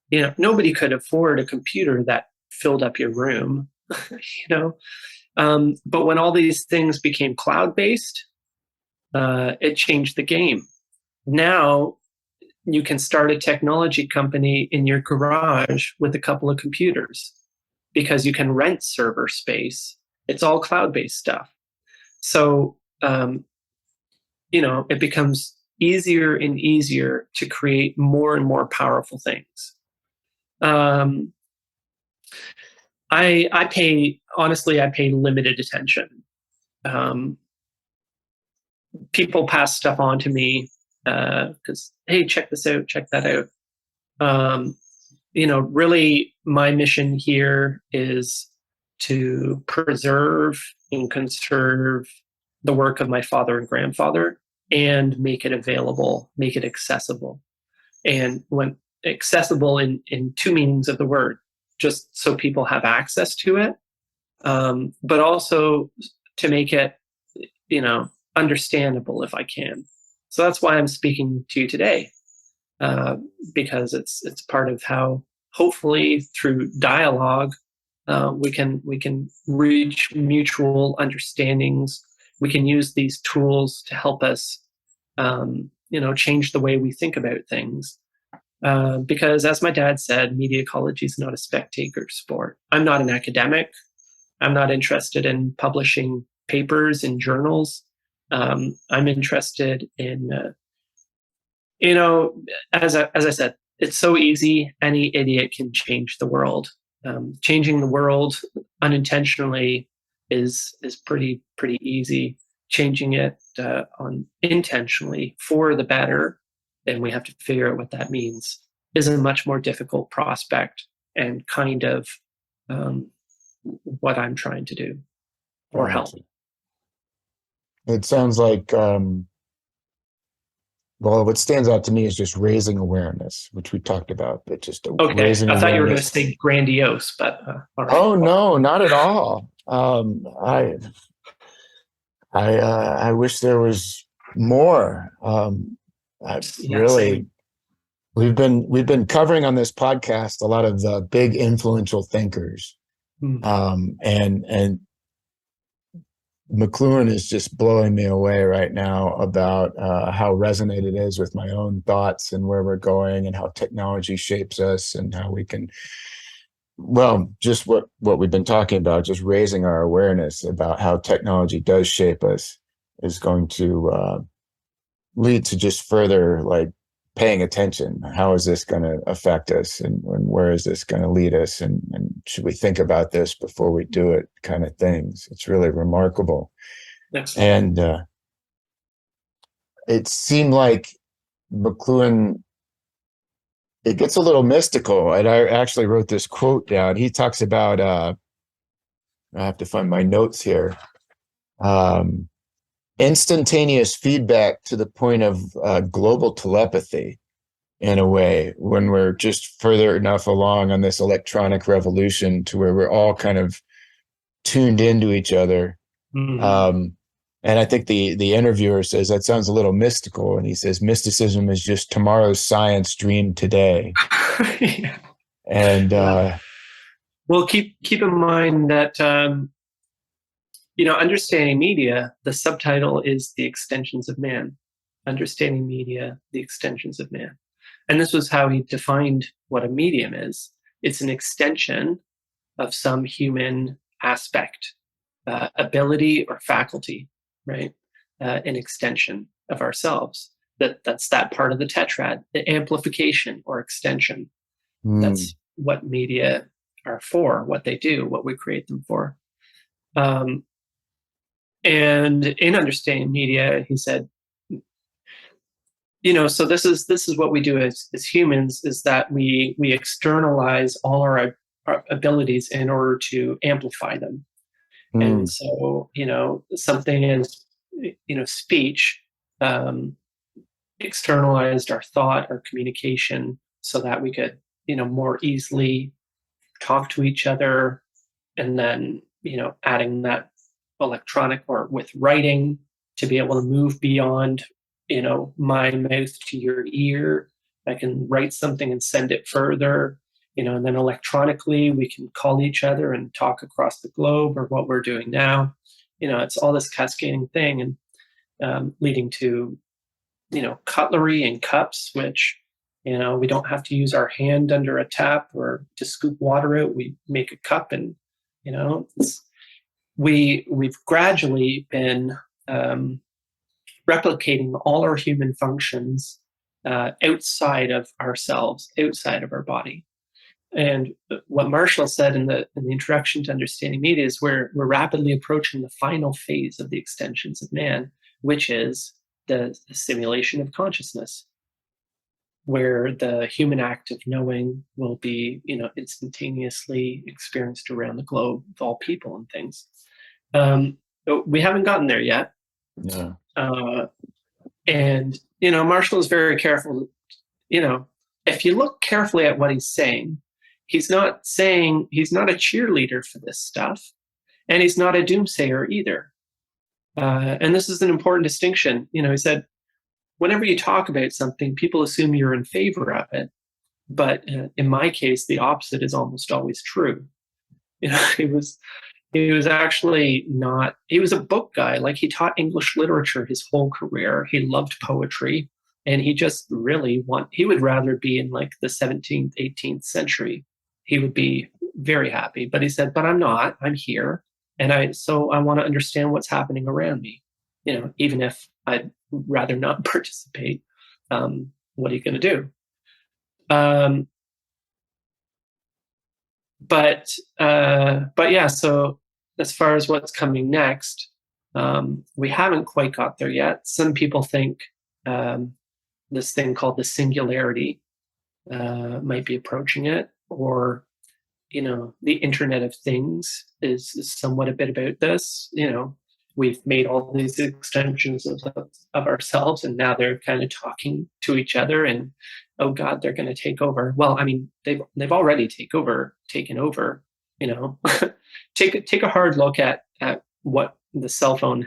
B: nobody could afford a computer that filled up your room, but when all these things became cloud-based, it changed the game. Now you can start a technology company in your garage with a couple of computers because you can rent server space. It's all cloud-based stuff. So, it becomes easier and easier to create more and more powerful things. I pay limited attention. People pass stuff on to me because, hey, check this out, check that out. Really, my mission here is to preserve and conserve the work of my father and grandfather and make it available, make it accessible. And when accessible in 2 meanings of the word, just so people have access to it, but also to make it, understandable if I can. So that's why I'm speaking to you today, because it's part of how, hopefully through dialogue, we can reach mutual understandings. We can use these tools to help us, change the way we think about things. Because, as my dad said, media ecology is not a spectator sport. I'm not an academic. I'm not interested in publishing papers in journals. I'm interested in, as I said, it's so easy. Any idiot can change the world. Changing the world unintentionally is pretty easy. Changing it intentionally for the better, then we have to figure out what that means, is a much more difficult prospect, and kind of what I'm trying to do or help.
A: It sounds like, well, what stands out to me is just raising awareness, which we talked about, but just raising
B: I thought
A: awareness.
B: you were going to say grandiose, but all right.
A: Oh no, not at all. I wish there was more. Really, we've been covering on this podcast a lot of the big influential thinkers, and McLuhan is just blowing me away right now about how resonant it is with my own thoughts and where we're going and how technology shapes us and how we can, well, just what we've been talking about, just raising our awareness about how technology does shape us is going to lead to just further paying attention. How is this going to affect us, and where is this going to lead us, and should we think about this before we do it, kind of things. It's really remarkable.
B: Excellent.
A: And it seemed like McLuhan, it gets a little mystical, and I actually wrote this quote down. He talks about I have to find my notes here. Instantaneous feedback to the point of global telepathy, in a way, when we're just further enough along on this electronic revolution to where we're all kind of tuned into each other. And I think the interviewer says that sounds a little mystical, and he says mysticism is just tomorrow's science dreamed today.
B: Yeah.
A: And
B: well, keep in mind that understanding media, the subtitle is The Extensions of Man. Understanding media, the extensions of man. And this was how he defined what a medium is. It's an extension of some human aspect, ability or faculty, right? An extension of ourselves. That's that part of the tetrad, the amplification or extension. That's what media are for, what they do, what we create them for. And in understanding media, he said, so this is what we do as humans, is that we externalize all our abilities in order to amplify them. And so, something is, speech, externalized our thought, our communication, so that we could, more easily talk to each other. And then, adding that electronic or with writing to be able to move beyond, my mouth to your ear. I can write something and send it further, and then electronically we can call each other and talk across the globe, or what we're doing now. It's all this cascading thing, and leading to, cutlery and cups, which, we don't have to use our hand under a tap or to scoop water out. We make a cup, and, we've gradually been replicating all our human functions outside of ourselves, outside of our body. And what Marshall said in the introduction to Understanding Media is we're rapidly approaching the final phase of the extensions of man, which is the simulation of consciousness, where the human act of knowing will be, instantaneously experienced around the globe with all people and things. We haven't gotten there yet.
A: Yeah.
B: And, Marshall is very careful. If you look carefully at what he's saying he's not a cheerleader for this stuff, and he's not a doomsayer either. And this is an important distinction. He said, whenever you talk about something, people assume you're in favor of it. But in my case, the opposite is almost always true. He was actually not, he was a book guy. Like, he taught English literature his whole career. He loved poetry, and he would rather be in like the 17th, 18th century. He would be very happy. But he said, but I'm here. So I want to understand what's happening around me, even if I'd rather not participate. What are you going to do? Um, but yeah, so as far as what's coming next, we haven't quite got there yet. Some people think this thing called the singularity might be approaching it, or the Internet of Things is somewhat a bit about this. We've made all these extensions of ourselves, and now they're kind of talking to each other, and oh God, they're going to take over. Well, I mean, they've already taken over. Take a hard look at what the smartphone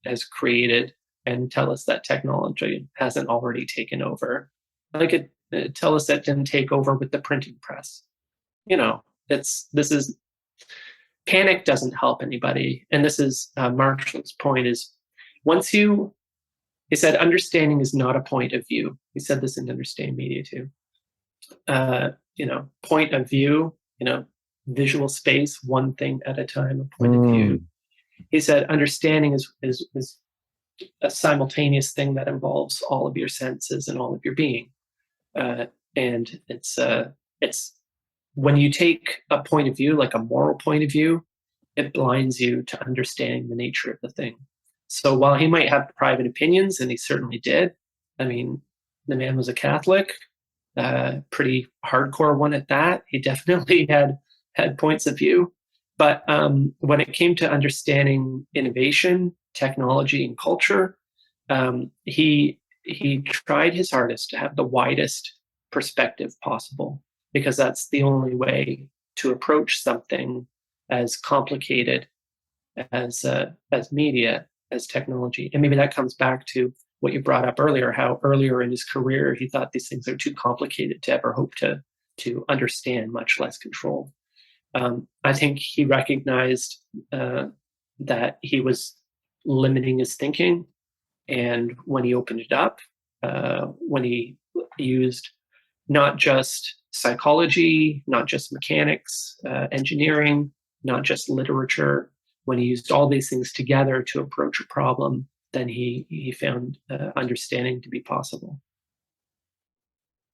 B: has created, and tell us that technology hasn't already taken over. Like, tell us that didn't take over with the printing press. Panic doesn't help anybody. And this is Marshall's point is, he said, understanding is not a point of view. He said this in Understand Media too. Point of view, visual space, one thing at a time, a point of view. He said, understanding is a simultaneous thing that involves all of your senses and all of your being. And it's when you take a point of view, like a moral point of view, it blinds you to understanding the nature of the thing. So while he might have private opinions, and he certainly did, I mean, the man was a Catholic, pretty hardcore one at that. He definitely had points of view. But when it came to understanding innovation, technology, and culture, he tried his hardest to have the widest perspective possible, because that's the only way to approach something as complicated as media, as technology. And maybe that comes back to what you brought up earlier, how earlier in his career he thought these things are too complicated to ever hope to understand, much less control. I think he recognized that he was limiting his thinking, and when he opened it up, when he used not just psychology, not just mechanics, engineering, not just literature, when he used all these things together to approach a problem, then he found understanding to be possible.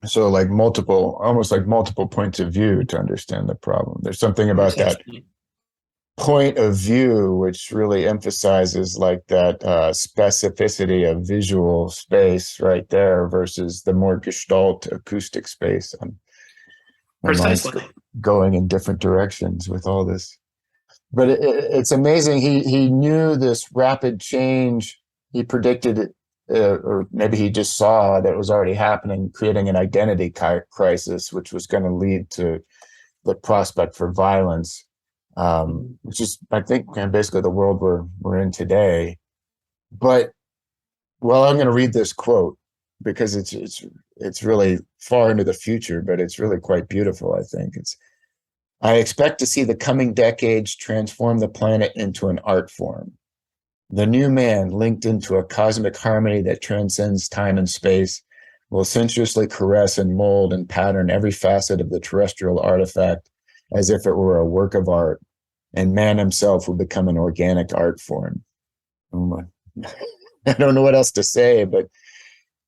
A: So almost like multiple points of view to understand the problem. There's something about that point of view which really emphasizes like that specificity of visual space right there versus the more gestalt acoustic space. My mind's going in different directions with all this. But it's amazing. He knew this rapid change. He predicted it, or maybe he just saw that it was already happening, creating an identity crisis, which was going to lead to the prospect for violence, which is, I think, basically the world we're in today. But, well, I'm going to read this quote because it's really far into the future, but it's really quite beautiful, I think. I expect to see the coming decades transform the planet into an art form. The new man, linked into a cosmic harmony that transcends time and space, will sensuously caress and mold and pattern every facet of the terrestrial artifact as if it were a work of art, and man himself will become an organic art form. I don't know what else to say, but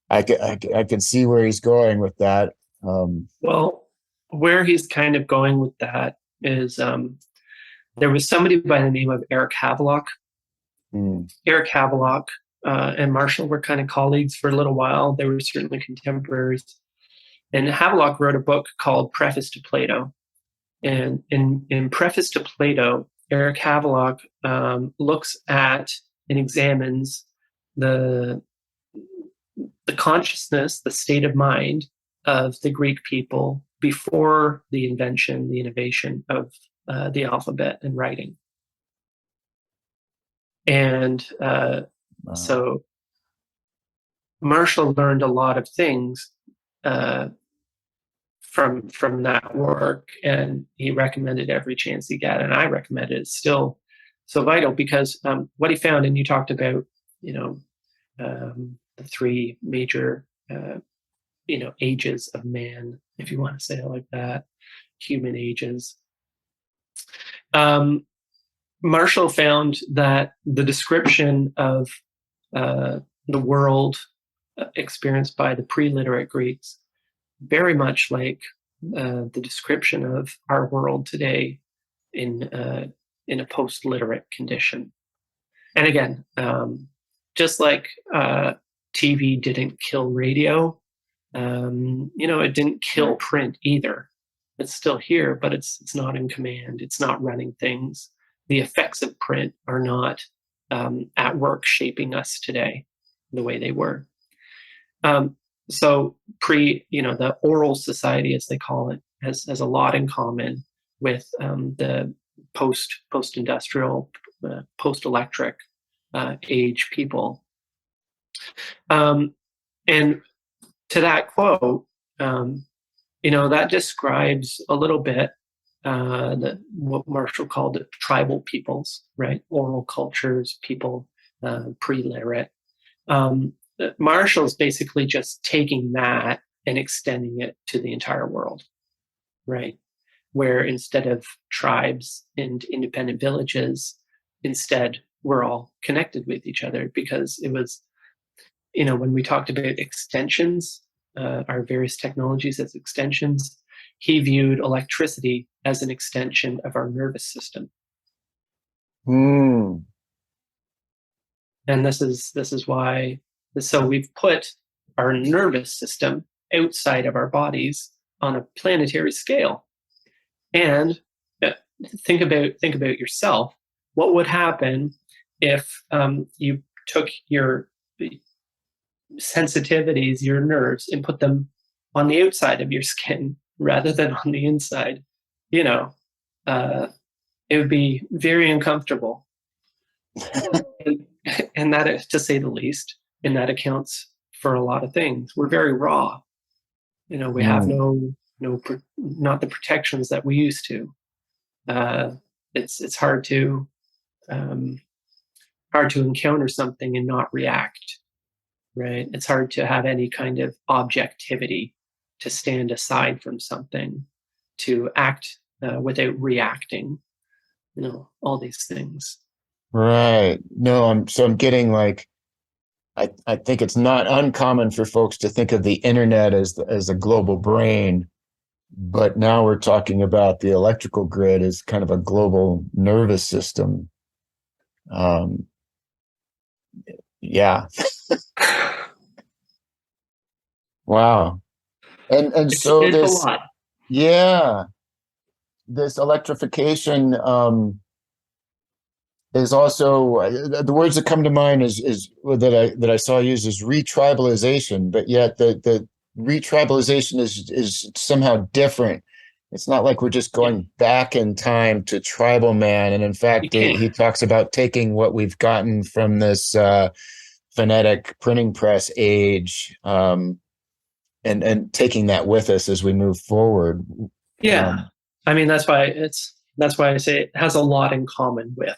A: I can see where he's going with that.
B: Well, where he's kind of going with that is there was somebody by the name of Eric Havelock. Eric Havelock and Marshall were kind of colleagues for a little while. They were certainly contemporaries. And Havelock wrote a book called Preface to Plato. And in Preface to Plato, Eric Havelock looks at and examines the consciousness, the state of mind of the Greek people before the innovation of the alphabet and writing. And
A: Wow.
B: so Marshall learned a lot of things uh, from that work, and he recommended every chance he got, and I recommend it. It's still so vital because what he found, and you talked about, you know, the three major, ages of man, if you want to say it like that, human ages. Um, Marshall found that the description of the world experienced by the pre-literate Greeks, very much like the description of our world today in a post-literate condition. And again, just like TV didn't kill radio, it didn't kill print either. It's still here, but it's not in command. It's not running things. The effects of print are not at work shaping us today the way they were. So the oral society, as they call it, has a lot in common with the post-industrial, post-electric age people. And to that quote, that describes a little bit what Marshall called the tribal peoples, right? Oral cultures, people pre-literate. Marshall's basically just taking that and extending it to the entire world, right? Where instead of tribes and independent villages, instead we're all connected with each other, because it was, when we talked about extensions, our various technologies as extensions, he viewed electricity as an extension of our nervous system.
A: Mm.
B: And this is why. So we've put our nervous system outside of our bodies on a planetary scale. And think about yourself. What would happen if you took your sensitivities, your nerves, and put them on the outside of your skin rather than on the inside? It would be very uncomfortable. and that, to say the least, and that accounts for a lot of things. We're very raw. We have not the protections that we used to. It's hard to encounter something and not react, right? It's hard to have any kind of objectivity, to stand aside from something, to act without reacting. All these things.
A: Right. No, I'm getting like, I think it's not uncommon for folks to think of the internet as a global brain, but now we're talking about the electrical grid as kind of a global nervous system. Yeah. Wow. And so
B: It's a
A: this,
B: lot.
A: yeah, this electrification is also the words that come to mind is that I saw used is retribalization, but yet the retribalization is somehow different. It's not like we're just going back in time to tribal man, and in fact, he talks about taking what we've gotten from this phonetic printing press age, and taking that with us as we move forward.
B: Yeah, I mean that's why I say it has a lot in common with.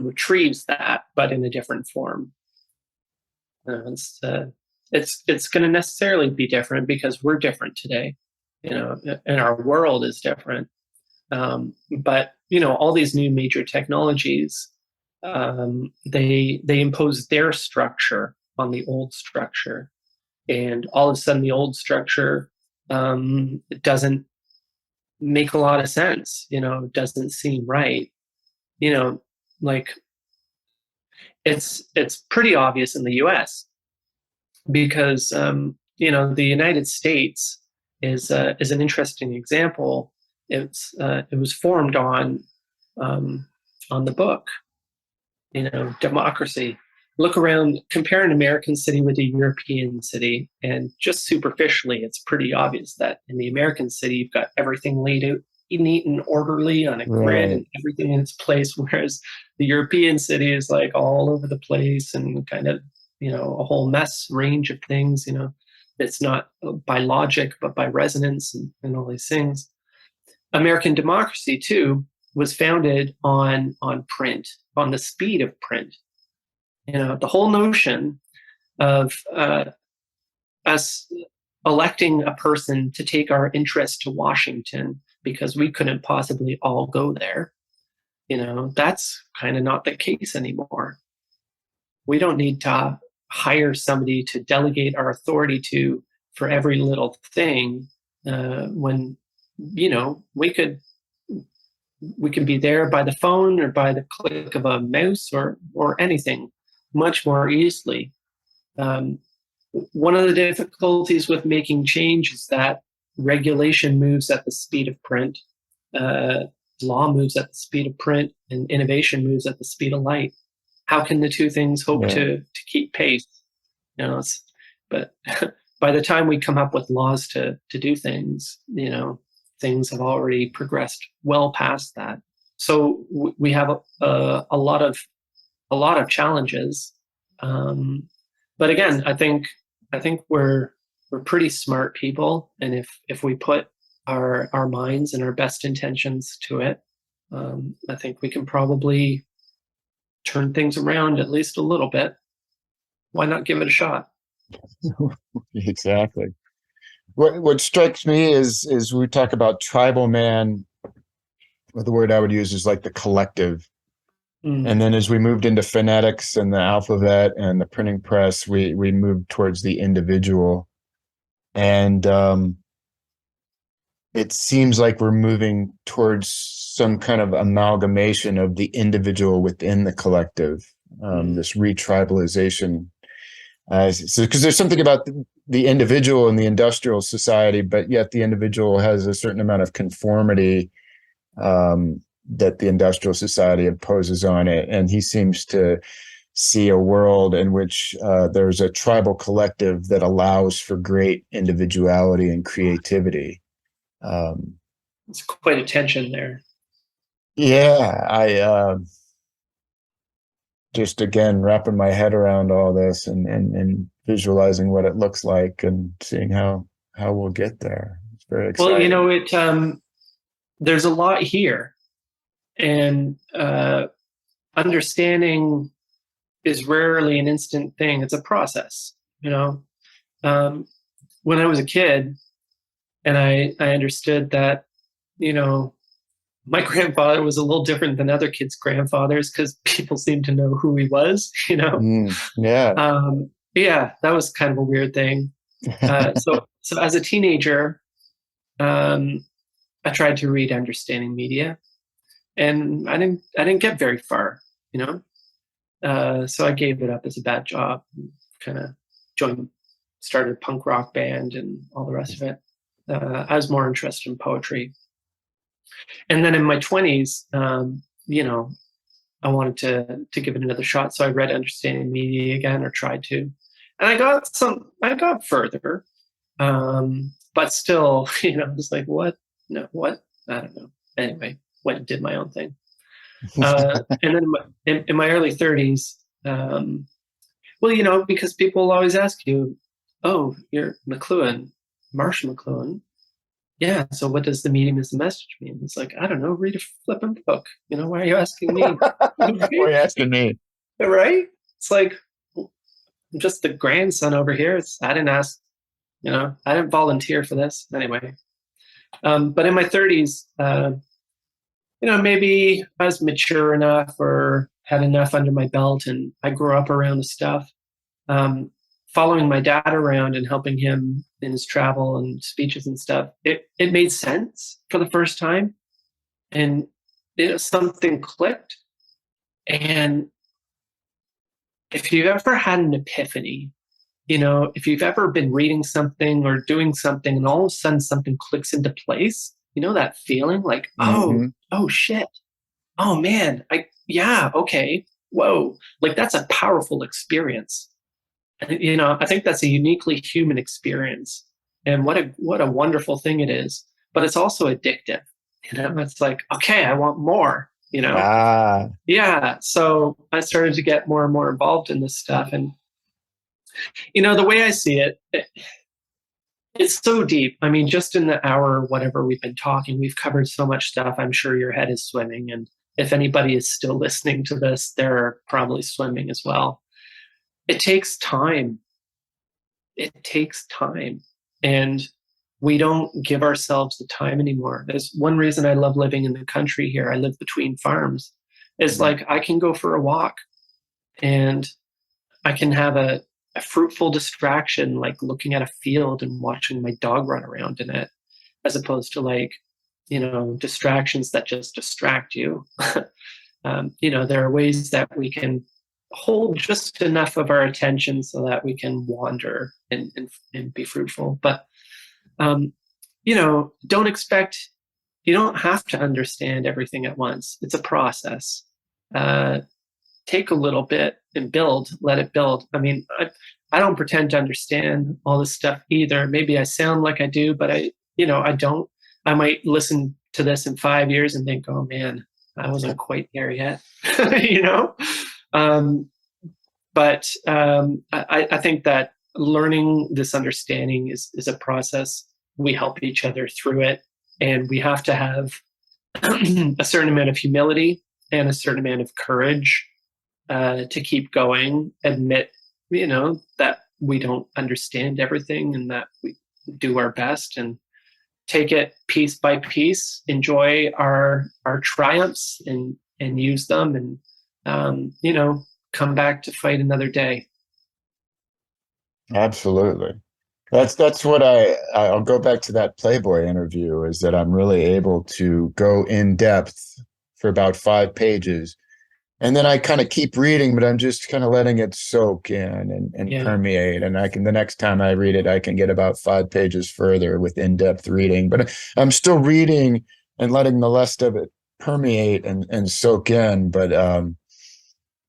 B: Retrieves that, but in a different form. It's going to necessarily be different because we're different today, and our world is different. But all these new major technologies, they impose their structure on the old structure, and all of a sudden the old structure doesn't make a lot of sense. Doesn't seem right. Like it's pretty obvious in the U.S. because the United States is an interesting example. It was formed on the book, democracy. Look around, compare an American city with a European city, and just superficially, it's pretty obvious that in the American city, you've got everything laid out neat and orderly on a grid
A: Right.
B: and everything in its place, whereas the European city is like all over the place and kind of, a whole mess range of things. It's not by logic but by resonance and all these things. American democracy too was founded on print, on the speed of print. The whole notion of us electing a person to take our interest to Washington because we couldn't possibly all go there, that's kind of not the case anymore. We don't need to hire somebody to delegate our authority to for every little thing, when we can be there by the phone or by the click of a mouse or anything much more easily. One of the difficulties with making change is that regulation moves at the speed of print, law moves at the speed of print, and innovation moves at the speed of light. How can the two things hope to keep pace? But by the time we come up with laws to do things, things have already progressed well past that. So we have a lot of challenges. But again, I think we're pretty smart people, and if we put our minds and our best intentions to it, I think we can probably turn things around at least a little bit. Why not give it a shot?
A: Exactly. What strikes me is we talk about tribal man. Well, the word I would use is like the collective. And then as we moved into phonetics and the alphabet and the printing press, we moved towards the individual. And it seems like we're moving towards some kind of amalgamation of the individual within the collective, this retribalization. So, because there's something about the individual in the industrial society, but yet the individual has a certain amount of conformity that the industrial society imposes on it. And he seems to see a world in which there's a tribal collective that allows for great individuality and creativity.
B: It's quite a tension there.
A: Yeah, I just again wrapping my head around all this and visualizing what it looks like and seeing how we'll get there. It's very exciting.
B: Well, there's a lot here, and understanding is rarely an instant thing. It's a process. When I was a kid, and I understood that, my grandfather was a little different than other kids' grandfathers because people seemed to know who he was,
A: Yeah.
B: Yeah, that was kind of a weird thing. So as a teenager, I tried to read Understanding Media, and I didn't get very far, so I gave it up as a bad job, kind of started a punk rock band and all the rest of it. I was more interested in poetry. And then in my 20s, I wanted to give it another shot. So I read Understanding Media again, or tried to. And I got further. But still, just like, what? No, what? I don't know. Anyway, went and did my own thing. And then in my early 30s, because people always ask you, oh, you're McLuhan, Marshall McLuhan. Yeah, so what does the medium is the message mean? It's like, I don't know, read a flipping book. Why are you asking me?
A: Why are you asking me?
B: Right? It's like, I'm just the grandson over here. I didn't ask, I didn't volunteer for this. Anyway. But in my 30s, maybe I was mature enough or had enough under my belt, and I grew up around the stuff. Following my dad around and helping him in his travel and speeches and stuff, it made sense for the first time, and something clicked. And if you've ever had an epiphany, if you've ever been reading something or doing something and all of a sudden something clicks into place, that feeling like, oh shit, oh man, okay, whoa, like that's a powerful experience. I think that's a uniquely human experience, and what a wonderful thing it is. But it's also addictive. It's like, okay, I want more,
A: Ah,
B: Yeah. So I started to get more and more involved in this stuff. And, the way I see it, it's so deep. I mean, just in the hour, whatever we've been talking, we've covered so much stuff. I'm sure your head is swimming. And if anybody is still listening to this, they're probably swimming as well. It takes time. It takes time. And we don't give ourselves the time anymore. There's one reason I love living in the country here. I live between farms. It's like I can go for a walk and I can have a fruitful distraction, like looking at a field and watching my dog run around in it, as opposed to like, distractions that just distract you. There are ways that we can hold just enough of our attention so that we can wander and be fruitful. But, don't expect, you don't have to understand everything at once. It's a process. Take a little bit and build, let it build. I mean, I don't pretend to understand all this stuff either. Maybe I sound like I do, but I don't. I might listen to this in 5 years and think, oh man, I wasn't quite there yet, you know? But I think that learning this understanding is a process. We help each other through it, and we have to have a certain amount of humility and a certain amount of courage to keep going, admit, that we don't understand everything and that we do our best, and take it piece by piece, enjoy our triumphs and use them, and come back to fight another day.
A: absolutely. That's what I'll go back to that Playboy interview, is that I'm really able to go in depth for about 5 pages. And then I kind of keep reading, but I'm just kind of letting it soak in and
B: Yeah.
A: permeate. And the next time I read it, I can get about 5 pages further with in-depth reading. But I'm still reading and letting the rest of it permeate and soak in. But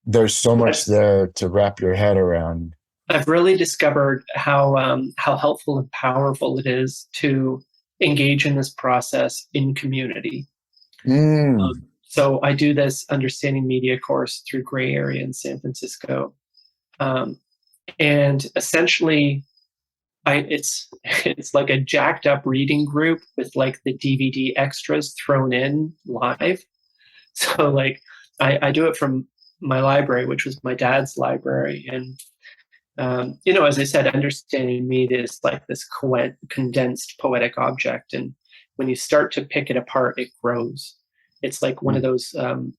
A: there's so much there to wrap your head around.
B: I've really discovered how helpful and powerful it is to engage in this process in community.
A: Mm.
B: So I do this understanding media course through Gray Area in San Francisco, and essentially, it's like a jacked up reading group with like the DVD extras thrown in live. So like I do it from my library, which was my dad's library, and as I said, understanding media is like this condensed poetic object, and when you start to pick it apart, it grows. It's like one of those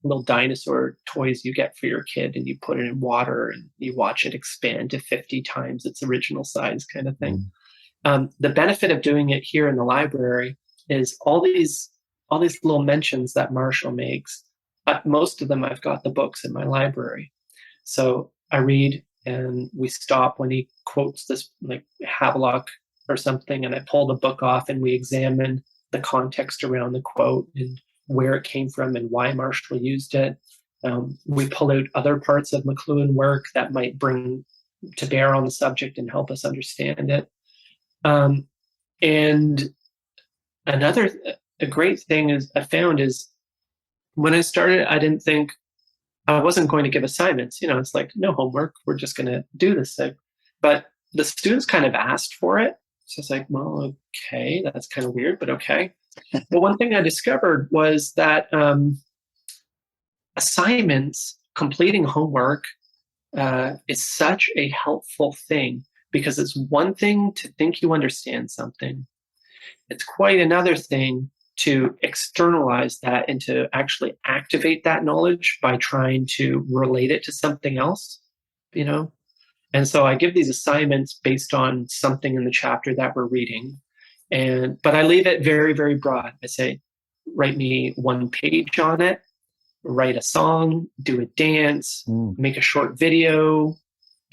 B: little dinosaur toys you get for your kid, and you put it in water and you watch it expand to 50 times its original size, kind of thing. The benefit of doing it here in the library is all these little mentions that Marshall makes. Most of them, I've got the books in my library, so I read, and we stop when he quotes this like Havelock or something, and I pull the book off and we examine the context around the quote and where it came from and why Marshall used it. We pull out other parts of McLuhan work that might bring to bear on the subject and help us understand it. And a great thing is I found is when I started, I didn't think I wasn't going to give assignments. It's like no homework. We're just going to do this thing. But the students kind of asked for it. So it's like, well, okay, that's kind of weird, but okay. Well, one thing I discovered was that assignments, completing homework, is such a helpful thing, because it's one thing to think you understand something. It's quite another thing to externalize that and to actually activate that knowledge by trying to relate it to something else, And so I give these assignments based on something in the chapter that we're reading. But I leave it very, very broad. I say, write me 1 page on it, write a song, do a dance, make a short video,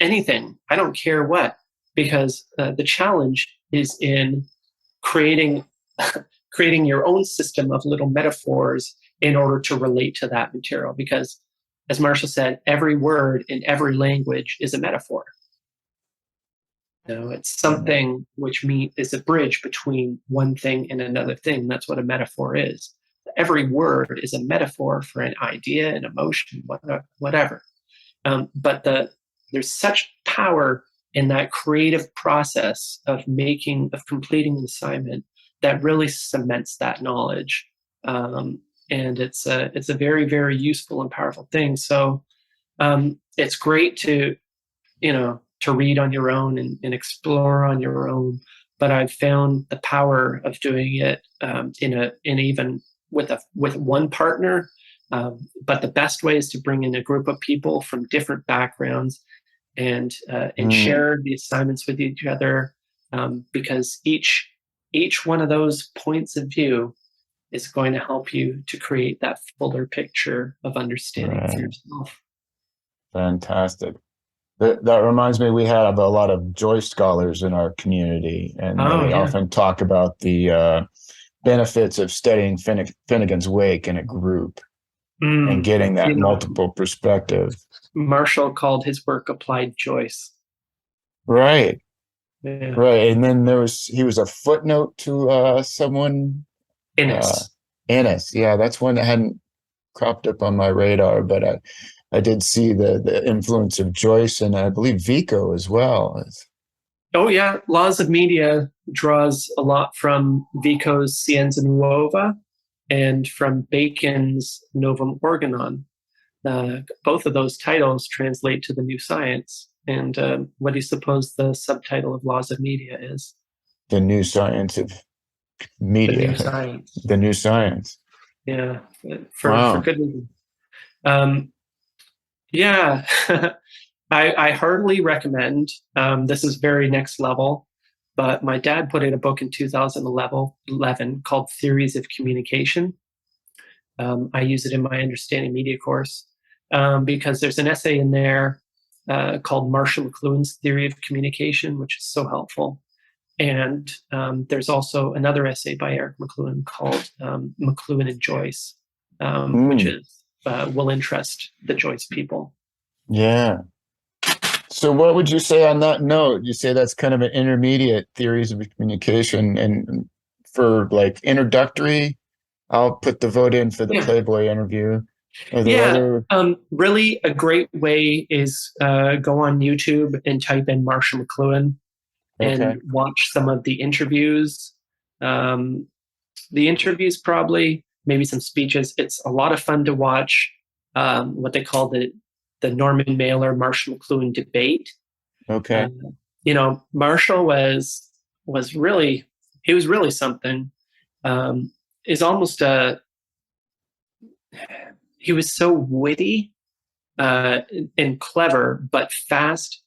B: anything. I don't care what, because the challenge is in creating your own system of little metaphors in order to relate to that material. Because, as Marshall said, every word in every language is a metaphor. It's something which is a bridge between one thing and another thing. That's what a metaphor is. every word is a metaphor for an idea, an emotion, whatever. But there's such power in that creative process of completing an assignment that really cements that knowledge. And it's a very, very useful and powerful thing. So it's great to read on your own and explore on your own. But I've found the power of doing it in even with one partner. But the best way is to bring in a group of people from different backgrounds and share the assignments with each other, because each one of those points of view is going to help you to create that fuller picture of understanding for yourself.
A: Fantastic. That reminds me, we have a lot of Joyce scholars in our community, and they often talk about the benefits of studying Finnegan's Wake in a group and getting that multiple perspective.
B: Marshall called his work applied Joyce.
A: Right.
B: Yeah.
A: Right. And then he was a footnote to someone.
B: Innes.
A: Innes. Yeah, that's one that hadn't cropped up on my radar, but I did see the influence of Joyce, and I believe Vico as well.
B: Oh yeah, Laws of Media draws a lot from Vico's Scienza Nuova and from Bacon's Novum Organon. Both of those titles translate to the new science. And what do you suppose the subtitle of Laws of Media is?
A: The new science of media.
B: The new science.
A: The new science.
B: Yeah, for good reason. Yeah, I heartily recommend. This is very next level, but my dad put in a book in 2011 called Theories of Communication. I use it in my Understanding Media course because there's an essay in there called Marshall McLuhan's Theory of Communication, which is so helpful. And there's also another essay by Eric McLuhan called McLuhan and Joyce, which will interest the Joyce people. Yeah.
A: So what would you say on that note? You say that's kind of an intermediate theories of communication, and for like introductory, I'll put the vote in for the Playboy interview.
B: Really a great way is go on YouTube and type in Marshall McLuhan and watch some of the interviews. The interviews, probably, maybe some speeches. It's a lot of fun to watch what they call the Norman Mailer Marshall McLuhan debate. Marshall was really something. He was so witty and clever, but fast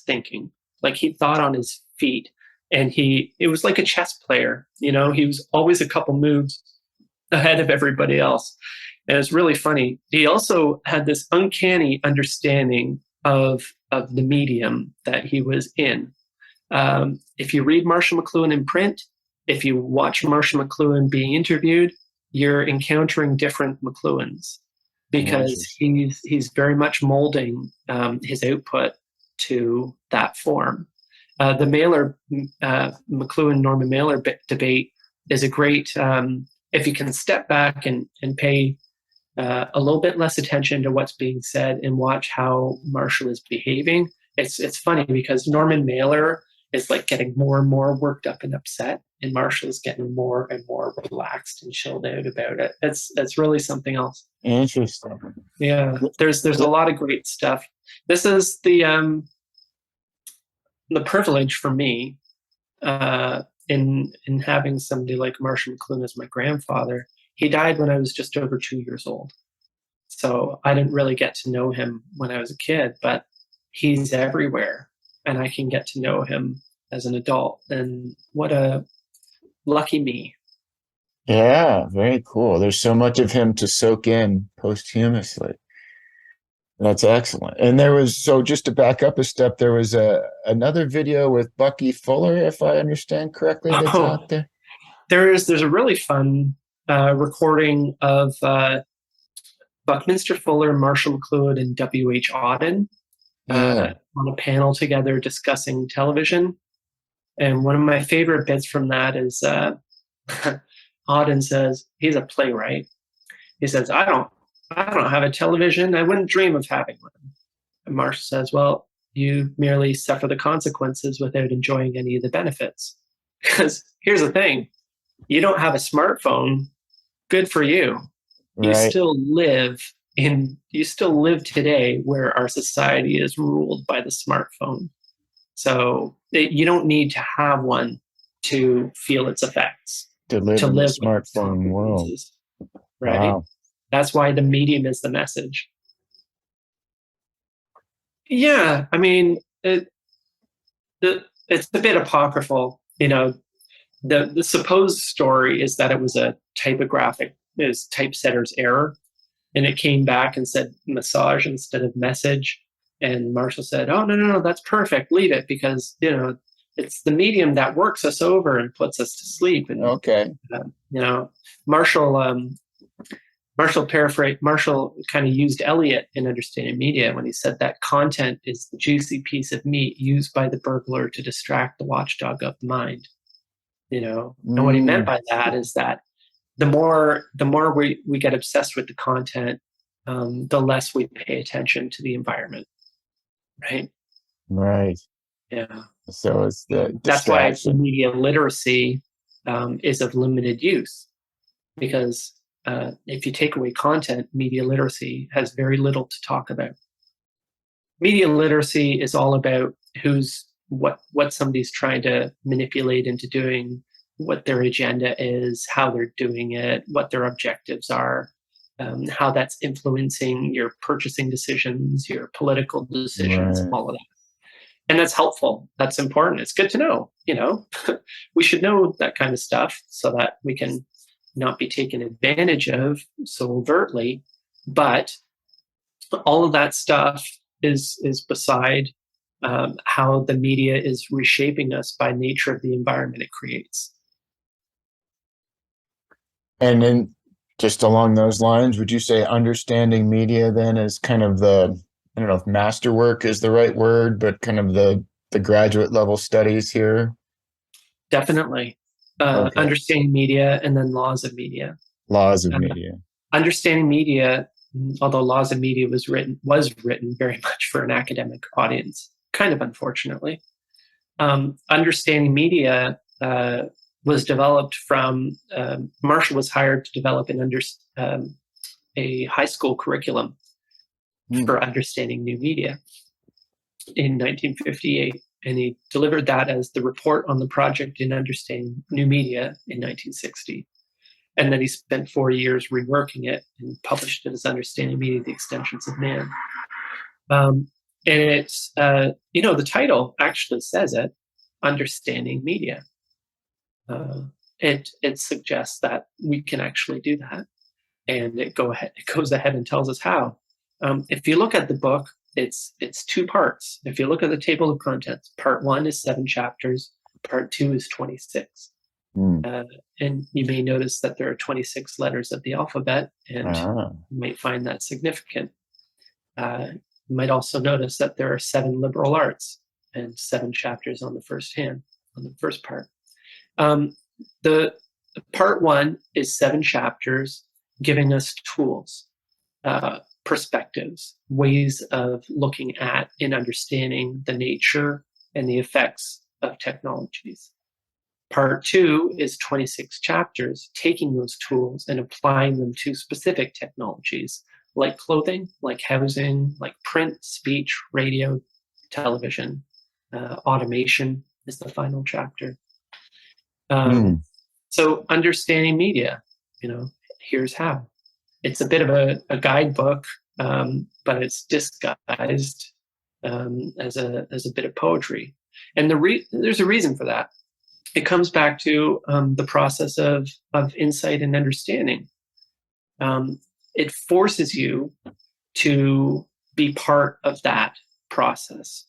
B: thinking. Like, he thought on his feet, and it was like a chess player. He was always a couple moves ahead of everybody else. And it's really funny. He also had this uncanny understanding of the medium that he was in. If you read Marshall McLuhan in print, if you watch Marshall McLuhan being interviewed, you're encountering different McLuhans, because he's very much molding his output to that form. The Mailer, McLuhan-Norman Mailer debate is a great, if you can step back and pay a little bit less attention to what's being said and watch how Marshall is behaving. It's funny because Norman Mailer is like getting more and more worked up and upset, and Marshall is getting more and more relaxed and chilled out about it. It's really something else.
A: Interesting.
B: Yeah, there's a lot of great stuff. This is the privilege for me in having somebody like Marshall McLuhan as my grandfather. He died when I was just over 2 years old. So I didn't really get to know him when I was a kid, but he's everywhere, and I can get to know him as an adult. And what a lucky me.
A: Yeah, very cool. There's so much of him to soak in posthumously. That's excellent. And just to back up a step, there was another video with Bucky Fuller, if I understand correctly, that's out there.
B: There's a really fun recording of Buckminster Fuller, Marshall McLuhan, and W.H. Auden on a panel together discussing television. And one of my favorite bits from that is Auden says, he's a playwright. He says, I don't have a television. I wouldn't dream of having one. And Marshall says, well, you merely suffer the consequences without enjoying any of the benefits. Because here's the thing, you don't have a smartphone, good for you. You
A: Right.
B: still live today where our society is ruled by the smartphone. So you don't need to have one to feel its effects,
A: To live
B: to
A: in the
B: live with its
A: smartphone world.
B: consequences, right?
A: Wow.
B: That's why the medium is the message. Yeah, I mean, it's a bit apocryphal. The supposed story is that it was a typesetter's error, and it came back and said massage instead of message. And Marshall said, "Oh, no, that's perfect. Leave it, because it's the medium that works us over and puts us to sleep." And
A: Okay.
B: Marshall Marshall kind of used Eliot in Understanding Media when he said that content is the juicy piece of meat used by the burglar to distract the watchdog of the mind. And what he meant by that is that the more we get obsessed with the content, the less we pay attention to the environment. Right.
A: Right.
B: Yeah.
A: So it's the
B: That's why
A: distraction.
B: media literacy is of limited use, because if you take away content, media literacy has very little to talk about. Media literacy is all about what somebody's trying to manipulate into doing, what their agenda is, how they're doing it, what their objectives are, how that's influencing your purchasing decisions, your political decisions,
A: Right.
B: all of that. And that's helpful. That's important. It's good to know. We should know that kind of stuff so that we can not be taken advantage of so overtly. But all of that stuff is beside how the media is reshaping us by nature of the environment it creates.
A: And then just along those lines, would you say understanding media then is kind of I don't know if masterwork is the right word, but kind of the graduate level studies here?
B: Definitely.
A: Okay.
B: Understanding media and then laws of media.
A: Laws of
B: Uh,
A: media.
B: Understanding media, although laws of media was written very much for an academic audience, kind of unfortunately. Understanding media was developed from Marshall was hired to develop a high school curriculum for understanding new media in 1958. And he delivered that as the report on the project in understanding new media in 1960. And then he spent 4 years reworking it and published it as Understanding Media, The Extensions of Man. And it's, the title actually says it, Understanding Media. It suggests that we can actually do that. And it goes ahead and tells us how. If you look at the book, it's 2 parts. If you look at the table of contents, part 1 is 7 chapters, part 2 is 26. And you may notice that there are 26 letters of the alphabet, and you might find that significant. You might also notice that there are 7 liberal arts and 7 chapters on the first part. The part 1 is 7 chapters giving us tools, perspectives, ways of looking at and understanding the nature and the effects of technologies. Part 2 is 26 chapters, taking those tools and applying them to specific technologies like clothing, like housing, like print, speech, radio, television. Automation is the final chapter. So understanding media, here's how. It's a bit of a guidebook, but it's disguised as a bit of poetry. And there's a reason for that. It comes back to the process of insight and understanding. It forces you to be part of that process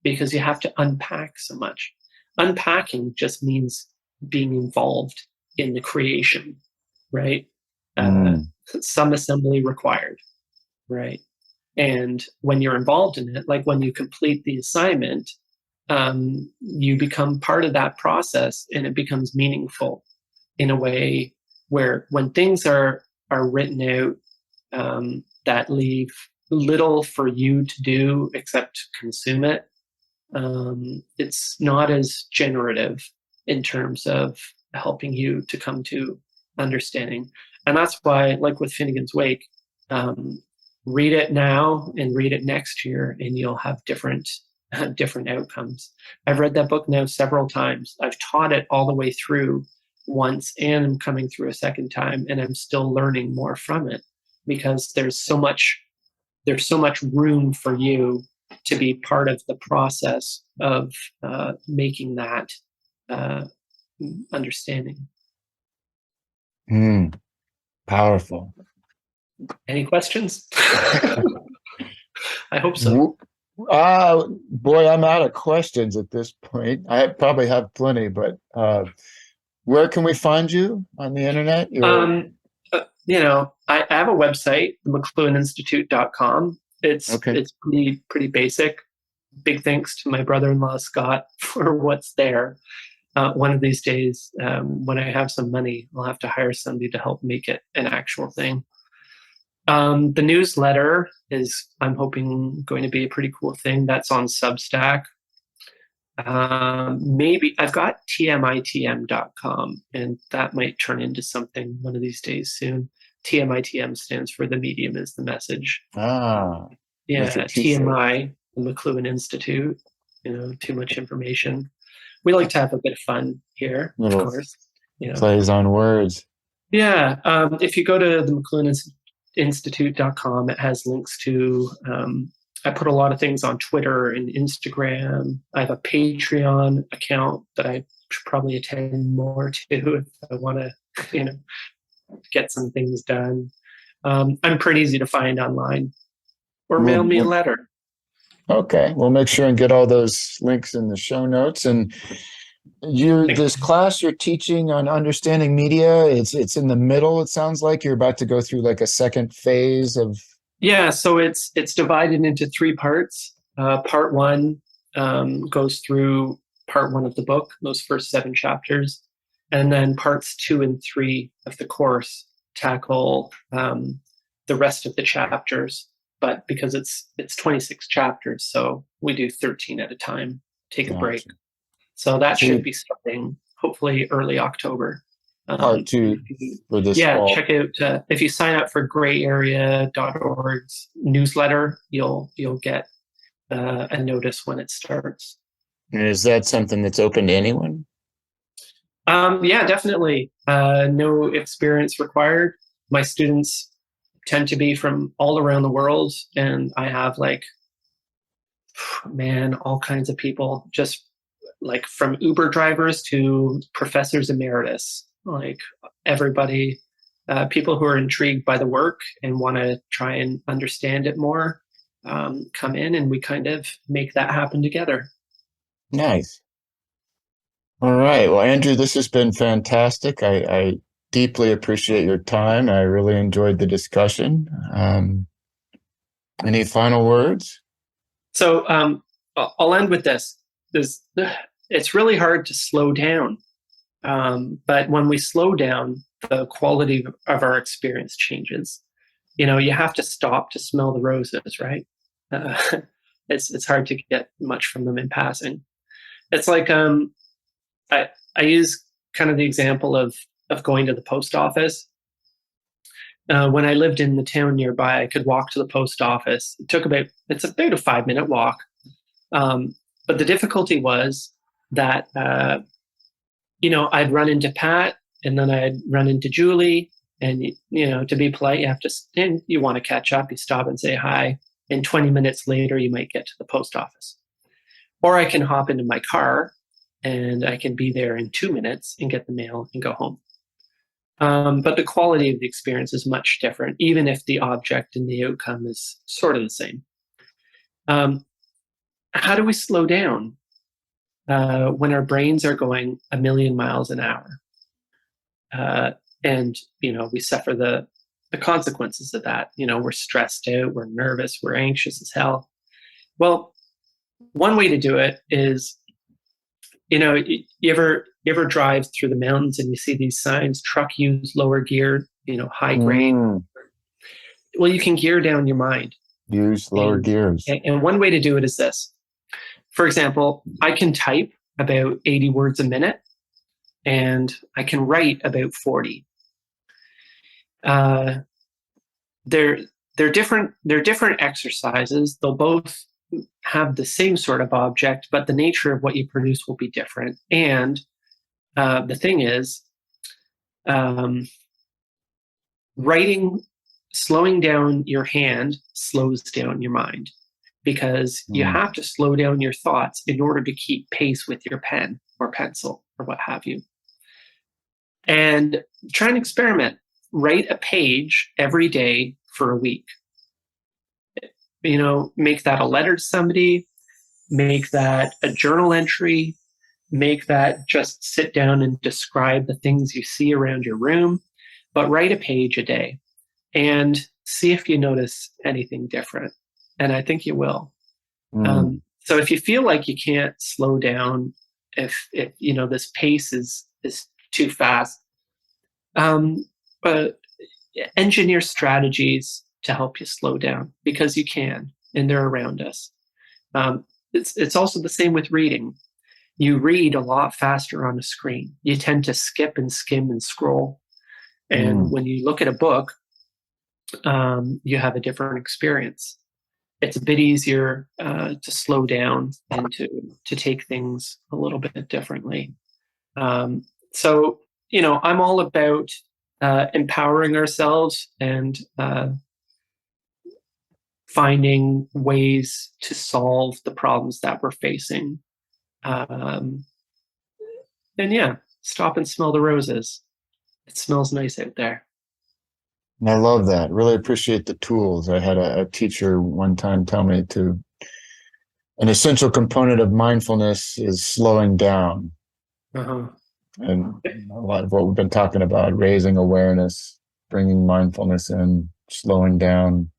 B: because you have to unpack so much. Unpacking just means being involved in the creation, right? Some assembly required, right? And when you're involved in it, like when you complete the assignment, you become part of that process and it becomes meaningful in a way where when things are written out that leave little for you to do except consume it, it's not as generative in terms of helping you to come to understanding. And that's why, like with Finnegan's Wake, read it now and read it next year, and you'll have different outcomes. I've read that book now several times. I've taught it all the way through once, and I'm coming through a second time, and I'm still learning more from it because there's so much room for you to be part of the process of making that understanding.
A: Powerful.
B: Any questions? I hope so.
A: Boy, I'm out of questions at this point. I probably have plenty, but where can we find you on the internet?
B: I have a website, McLuhanInstitute.com. It's pretty basic. Big thanks to my brother-in-law, Scott, for what's there. One of these days, when I have some money, I'll have to hire somebody to help make it an actual thing. The newsletter is, I'm hoping, going to be a pretty cool thing. That's on Substack. Maybe I've got tmitm.com, and that might turn into something one of these days soon. TMITM stands for the medium is the message.
A: Yeah,
B: TMI, the McLuhan Institute. Too much information. We like to have a bit of fun here, of course.
A: Plays on words.
B: Yeah. If you go to the McLuhanInstitute.com, it has links to, I put a lot of things on Twitter and Instagram. I have a Patreon account that I should probably attend more to if I want to, get some things done. I'm pretty easy to find online, or mail me a letter.
A: Okay, we'll make sure and get all those links in the show notes. And this class you're teaching on understanding media, it's in the middle. It sounds like you're about to go through like a second phase of.
B: Yeah, so it's divided into 3 parts. Part 1 goes through part 1 of the book, those first 7 chapters. And then parts 2 and 3 of the course tackle the rest of the chapters. But because it's 26 chapters, so we do 13 at a time, take a break. So that should be starting hopefully early October.
A: Part 2 for this fall.
B: Check out, if you sign up for grayarea.org's newsletter, you'll get a notice when it starts.
A: And is that something that's open to anyone?
B: Yeah, definitely. No experience required. My students tend to be from all around the world, and I have all kinds of people, just like from Uber drivers to professors emeritus, like everybody, people who are intrigued by the work and want to try and understand it more, come in, and we kind of make that happen together.
A: Nice. All right. Well, Andrew, this has been fantastic. I deeply appreciate your time. I really enjoyed the discussion. Any final words?
B: So I'll end with this. It's really hard to slow down. But when we slow down, the quality of our experience changes. You have to stop to smell the roses, right? It's hard to get much from them in passing. It's like I use kind of the example of going to the post office. When I lived in the town nearby, I could walk to the post office. It's about a 5-minute walk. But the difficulty was that, I'd run into Pat, and then I'd run into Julie, and, to be polite, you want to catch up, you stop and say hi, and 20 minutes later, you might get to the post office. Or I can hop into my car, and I can be there in 2 minutes and get the mail and go home. But the quality of the experience is much different, even if the object and the outcome is sort of the same. How do we slow down when our brains are going 1,000,000 miles an hour? And, we suffer the consequences of that. We're stressed out, we're nervous, we're anxious as hell. Well, one way to do it is, you You ever drive through the mountains and you see these signs, truck use lower gear, high grade? Well, you can gear down your mind.
A: Use lower gears.
B: And one way to do it is this. For example, I can type about 80 words a minute, and I can write about 40. They're different exercises. They'll both have the same sort of object, but the nature of what you produce will be different. And the thing is, writing, slowing down your hand slows down your mind, because you have to slow down your thoughts in order to keep pace with your pen or pencil or what have you. And try and experiment. Write a page every day for a week. Make that a letter to somebody, make that a journal entry, make that just sit down and describe the things you see around your room, but write a page a day and see if you notice anything different. And I think you will. So if you feel like you can't slow down, if this pace is too fast, engineer strategies to help you slow down, because you can, and they're around us. It's also the same with reading. You read a lot faster on a screen. You tend to skip and skim and scroll. And when you look at a book, you have a different experience. It's a bit easier to slow down and to take things a little bit differently. So, I'm all about empowering ourselves and finding ways to solve the problems that we're facing. And stop and smell the roses. It smells nice out there.
A: And I love that. Really appreciate the tools. I had a teacher one time tell me an essential component of mindfulness is slowing down. And a lot of what we've been talking about, raising awareness, bringing mindfulness in, slowing down,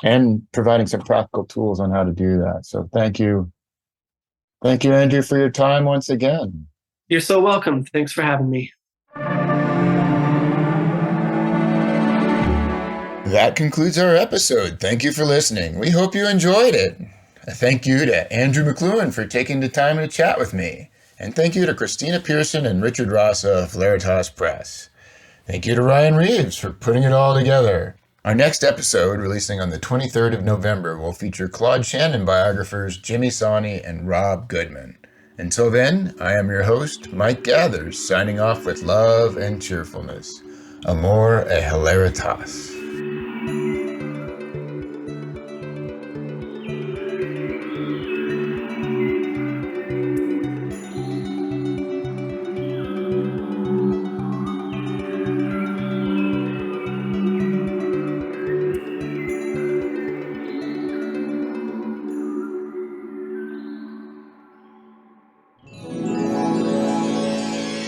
A: and providing some practical tools on how to do that. So thank you. Thank you, Andrew, for your time once again.
B: You're so welcome. Thanks for having me.
A: That concludes our episode. Thank you for listening. We hope you enjoyed it. A thank you to Andrew McLuhan for taking the time to chat with me. And thank you to Christina Pearson and Richard Rassa of Hilaritas Press. Thank you to Ryan Reeves for putting it all together. Our next episode, releasing on the 23rd of November, will feature Claude Shannon biographers Jimmy Sawney and Rob Goodman. Until then, I am your host, Mike Gathers, signing off with love and cheerfulness. Amor et Hilaritas.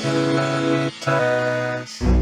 A: Hilaritas.